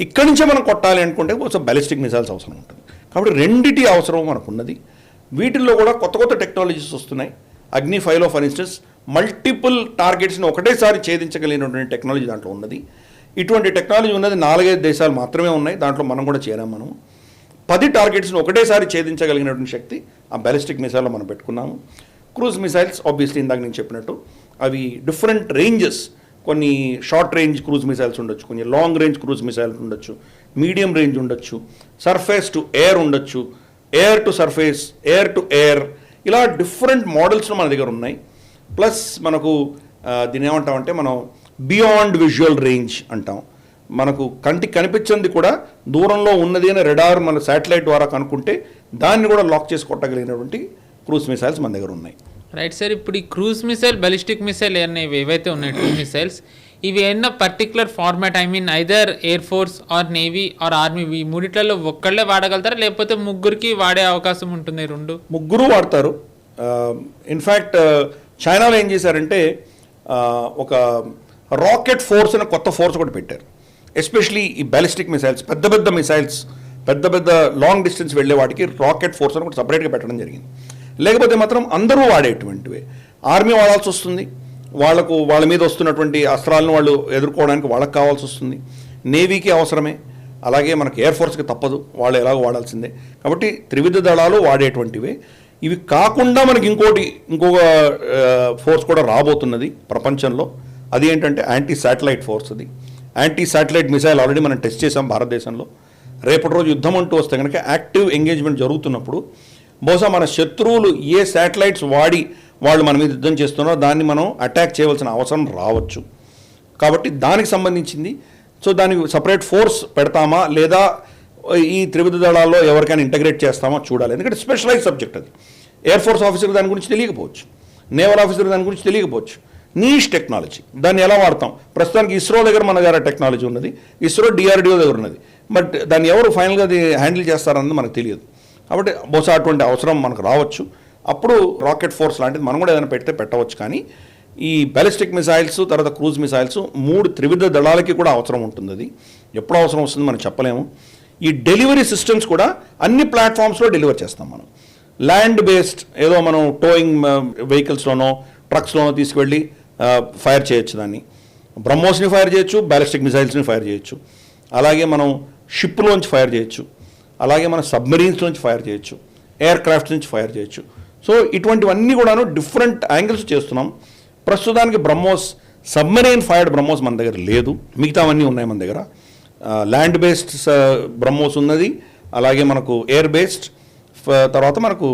ఇక్కడి నుంచే మనం కొట్టాలి అనుకుంటే బహుశా బ్యాలిస్టిక్ మిసైల్స్ అవసరం ఉంటుంది. కాబట్టి రెండిటి అవసరం మనకు ఉన్నది. వీటిల్లో కూడా కొత్త కొత్త టెక్నాలజీస్ వస్తున్నాయి. అగ్ని 5లో ఫర్ ఇన్స్టెన్స్ మల్టిపుల్ టార్గెట్స్ని ఒకటేసారి ఛేదించగలిగినటువంటి టెక్నాలజీ దాంట్లో ఉన్నది. ఇటువంటి టెక్నాలజీ ఉన్నది 4-5 దేశాలు మాత్రమే ఉన్నాయి. దాంట్లో మనం కూడా చేరాం. మనం 10 టార్గెట్స్ని ఒకటేసారి ఛేదించగలిగినటువంటి శక్తి ఆ బ్యాలిస్టిక్ మిసైల్లో మనం పెట్టుకున్నాము. క్రూజ్ మిసైల్స్ ఆబ్వియస్లీ ఇందాక నేను చెప్పినట్టు అవి డిఫరెంట్ రేంజెస్, కొన్ని షార్ట్ రేంజ్ క్రూజ్ మిసైల్స్ ఉండొచ్చు, కొన్ని లాంగ్ రేంజ్ క్రూజ్ మిసైల్స్ ఉండొచ్చు, మీడియం రేంజ్ ఉండొచ్చు, సర్ఫేస్ టు ఎయిర్ ఉండొచ్చు, air to surface, air to air, ఇలా డిఫరెంట్ మోడల్స్లో మన దగ్గర ఉన్నాయి. ప్లస్ మనకు దీని ఏమంటామంటే మనం బియాండ్ విజువల్ రేంజ్ అంటాం. మనకు కంటికి కనిపించింది కూడా దూరంలో ఉన్నది అని రెడార్ మన శాటిలైట్ ద్వారా కనుక్కుంటే దాన్ని కూడా లాక్ చేసి కొట్టగలిగినటువంటి క్రూజ్ మిసైల్స్ మన దగ్గర ఉన్నాయి. Right sir. ఇప్పుడు ఈ క్రూజ్ మిసైల్, బాలిస్టిక్ మిసైల్ అనేవి ఏవైతే ఉన్నాయి టూ మిసైల్స్, ఇవి ఏమన్నా particular format, I mean either air force or navy or army, ఈ మూడిట్లలో ఒక్కళ్ళే వాడగలుగుతారా లేకపోతే ముగ్గురికి వాడే అవకాశం ఉంటుంది? రెండు ముగ్గురు వాడతారు. ఇన్ఫ్యాక్ట్ చైనాలో ఏం చేశారంటే ఒక రాకెట్ ఫోర్స్ అనే కొత్త ఫోర్స్ ఒకటి పెట్టారు. ఎస్పెషలీ ఈ బ్యాలిస్టిక్ మిసైల్స్, పెద్ద పెద్ద మిసైల్స్, పెద్ద పెద్ద లాంగ్ డిస్టెన్స్ వెళ్ళే వాటికి రాకెట్ ఫోర్స్ అని ఒకటి సపరేట్గా పెట్టడం జరిగింది. లేకపోతే మాత్రం అందరూ వాడేటువంటివే. ఆర్మీ వాడాల్సి వస్తుంది, వాళ్ళ మీద వస్తున్నటువంటి అస్త్రాలను వాళ్ళు ఎదుర్కోవడానికి వాళ్ళకి కావాల్సి వస్తుంది. నేవీకి అవసరమే, అలాగే మనకు ఎయిర్ ఫోర్స్కి తప్పదు, వాళ్ళు ఎలాగో వాడాల్సిందే. కాబట్టి త్రివిధ దళాలు వాడేటువంటివే. ఇవి కాకుండా మనకి ఇంకొక ఫోర్స్ కూడా రాబోతున్నది ప్రపంచంలో. అది ఏంటంటే యాంటీ శాటిలైట్ ఫోర్స్. అది యాంటీ శాటిలైట్ మిసైల్ ఆల్రెడీ మనం టెస్ట్ చేసాం భారతదేశంలో. రేపటి రోజు యుద్ధం అంటూ వస్తే కనుక యాక్టివ్ ఎంగేజ్మెంట్ జరుగుతున్నప్పుడు బహుశా మన శత్రువులు ఏ శాటిలైట్స్ వాడి వాళ్ళు మన మీద యుద్ధం చేస్తున్నారో దాన్ని మనం అటాక్ చేయవలసిన అవసరం రావచ్చు. కాబట్టి దానికి సంబంధించింది. సో దానికి సపరేట్ ఫోర్స్ పెడతామా లేదా ఈ త్రివిధ దళాల్లో ఎవరికైనా ఇంటగ్రేట్ చేస్తామా చూడాలి. ఎందుకంటే స్పెషలైజ్ సబ్జెక్ట్ అది. ఎయిర్ ఫోర్స్ ఆఫీసర్ దాని గురించి తెలియకపోవచ్చు, నేవల్ ఆఫీసర్ దాని గురించి తెలియకపోవచ్చు. నీష్ టెక్నాలజీ, దాన్ని ఎలా వాడతాం? ప్రస్తుతానికి ఇస్రో దగ్గర మన దగ్గర టెక్నాలజీ ఉన్నది, ఇస్రో డిఆర్డిఓ దగ్గర ఉన్నది. బట్ దాన్ని ఎవరు ఫైనల్గా అది హ్యాండిల్ చేస్తారన్నది మనకు తెలియదు. కాబట్టి బహుశా అటువంటి అవసరం మనకు రావచ్చు. అప్పుడు రాకెట్ ఫోర్స్ లాంటిది మనం కూడా ఏదైనా పెట్టవచ్చు. కానీ ఈ బ్యాలిస్టిక్ మిసైల్స్, తర్వాత క్రూజ్ మిసైల్స్ 3 త్రివిధ దళాలకి కూడా అవసరం ఉంటుంది. అది ఎప్పుడు అవసరం వస్తుంది మనం చెప్పలేము. ఈ డెలివరీ సిస్టమ్స్ కూడా అన్ని ప్లాట్ఫామ్స్లో డెలివర్ చేస్తాం మనం. ల్యాండ్ బేస్డ్ ఏదో మనం టోయింగ్ వెహికల్స్లోనో ట్రక్స్లోనో తీసుకువెళ్ళి ఫైర్ చేయొచ్చు. దాన్ని బ్రహ్మోస్ని ఫైర్ చేయొచ్చు, బ్యాలిస్టిక్ మిసైల్స్ని ఫైర్ చేయొచ్చు. అలాగే మనం షిప్లోంచి ఫైర్ చేయొచ్చు, అలాగే మన సబ్మెరీన్స్లోంచి ఫైర్ చేయొచ్చు, ఎయిర్ క్రాఫ్ట్స్ నుంచి ఫైర్ చేయొచ్చు. సో ఇటువంటివన్నీ కూడాను డిఫరెంట్ యాంగిల్స్ చేస్తున్నాం. ప్రస్తుతానికి బ్రహ్మోస్ సబ్మెరీన్ ఫైర్డ్ బ్రహ్మోస్ మన దగ్గర లేదు, మిగతావన్నీ ఉన్నాయి మన దగ్గర. ల్యాండ్ బేస్డ్ బ్రహ్మోస్ ఉన్నది, అలాగే మనకు ఎయిర్ బేస్డ్, తర్వాత మనకు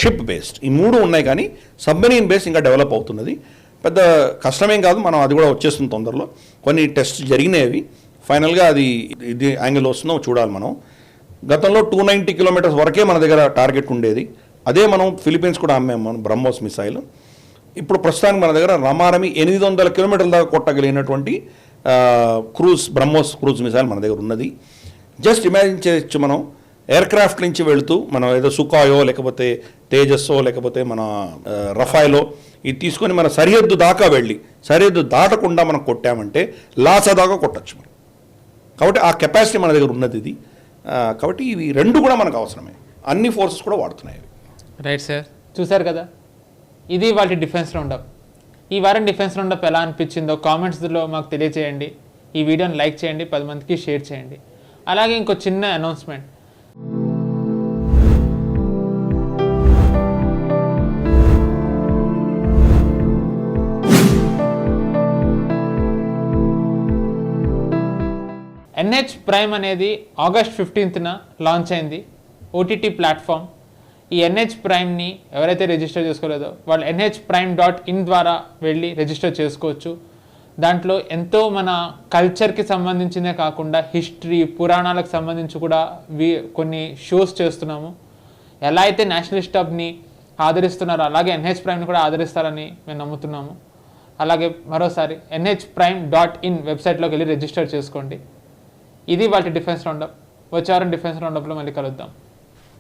షిప్ బేస్డ్, ఈ 3 ఉన్నాయి. కానీ సబ్మెరీన్ బేస్డ్ ఇంకా డెవలప్ అవుతున్నది. పెద్ద కష్టమేం కాదు, మనం అది కూడా వచ్చేస్తుంది తొందరలో. కొన్ని టెస్ట్ జరిగినాయి, ఫైనల్గా అది ఇది యాంగిల్ వస్తుందో చూడాలి మనం. గతంలో 290 కిలోమీటర్స్ వరకే మన దగ్గర టార్గెట్ ఉండేది. అదే మనం ఫిలిప్పీన్స్ కూడా అమ్మాము మనం బ్రహ్మోస్ మిసైల్. ఇప్పుడు ప్రస్తుతానికి మన దగ్గర రమారమి 800 కిలోమీటర్ల దాకా కొట్టగలిగినటువంటి బ్రహ్మోస్ క్రూజ్ మిసైల్ మన దగ్గర ఉన్నది. జస్ట్ ఇమాజిన్ చేయొచ్చు, మనం ఎయిర్ క్రాఫ్ట్ నుంచి వెళుతూ మనం ఏదో సుఖాయో లేకపోతే తేజస్సో లేకపోతే మన రఫాయిలో ఇది తీసుకొని మన సరిహద్దు దాకా వెళ్ళి సరిహద్దు దాటకుండా మనం కొట్టామంటే లాసా దాకా కొట్టచ్చు మనం. కాబట్టి ఆ కెపాసిటీ మన దగ్గర ఉన్నది ఇది. కాబట్టి ఇవి 2 కూడా మనకు అవసరమే. అన్ని ఫోర్సెస్ కూడా వాడుతున్నాయి. రైట్ సార్, చూసారు కదా, ఇది వాటి డిఫెన్స్ రౌండప్. ఈ వారం డిఫెన్స్ రౌండప్ ఎలా అనిపించిందో కామెంట్స్లో మాకు తెలియజేయండి. ఈ వీడియోని లైక్ చేయండి, 10 మందికి షేర్ చేయండి. అలాగే ఇంకో చిన్న అనౌన్స్మెంట్. NH ప్రైమ్ అనేది ఆగస్ట్ 15న లాంచ్ అయింది, OTT ప్లాట్ఫామ్. ఈ NH ప్రైమ్ని ఎవరైతే రిజిస్టర్ చేసుకోలేదో వాళ్ళు nhprime.in ద్వారా వెళ్ళి రిజిస్టర్ చేసుకోవచ్చు. దాంట్లో ఎంతో మన కల్చర్కి సంబంధించిందే కాకుండా హిస్టరీ, పురాణాలకు సంబంధించి కూడా కొన్ని షోస్ చేస్తున్నాము. ఎలా అయితే నేషనలిస్ట్ హబ్ని ఆదరిస్తున్నారో అలాగే NH ప్రైమ్ని కూడా ఆదరిస్తారని మేము నమ్ముతున్నాము. అలాగే మరోసారి nhprime.in వెబ్సైట్లోకి వెళ్ళి రిజిస్టర్ చేసుకోండి. ఇది వాటి డిఫెన్స్ రౌండప్. వచ్చే వారం డిఫెన్స్ రౌండప్లో మళ్ళీ కలుద్దాం.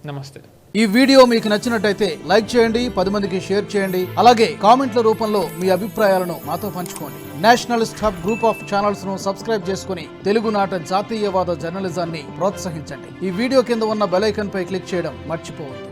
నమస్తే. ఈ వీడియో మీకు నచ్చినట్టయితే లైక్ చేయండి, 10 మందికి షేర్ చేయండి. అలాగే కామెంట్ల రూపంలో మీ అభిప్రాయాలను మాతో పంచుకోండి. Nationalist hub group of channels ను సబ్స్క్రైబ్ చేసుకుని తెలుగునాట జాతీయవాద జర్నలిజాన్ని ప్రోత్సహించండి. ఈ వీడియో కింద ఉన్న బెల్ ఐకాన్ పై క్లిక్ చేయడం మర్చిపోవద్దు.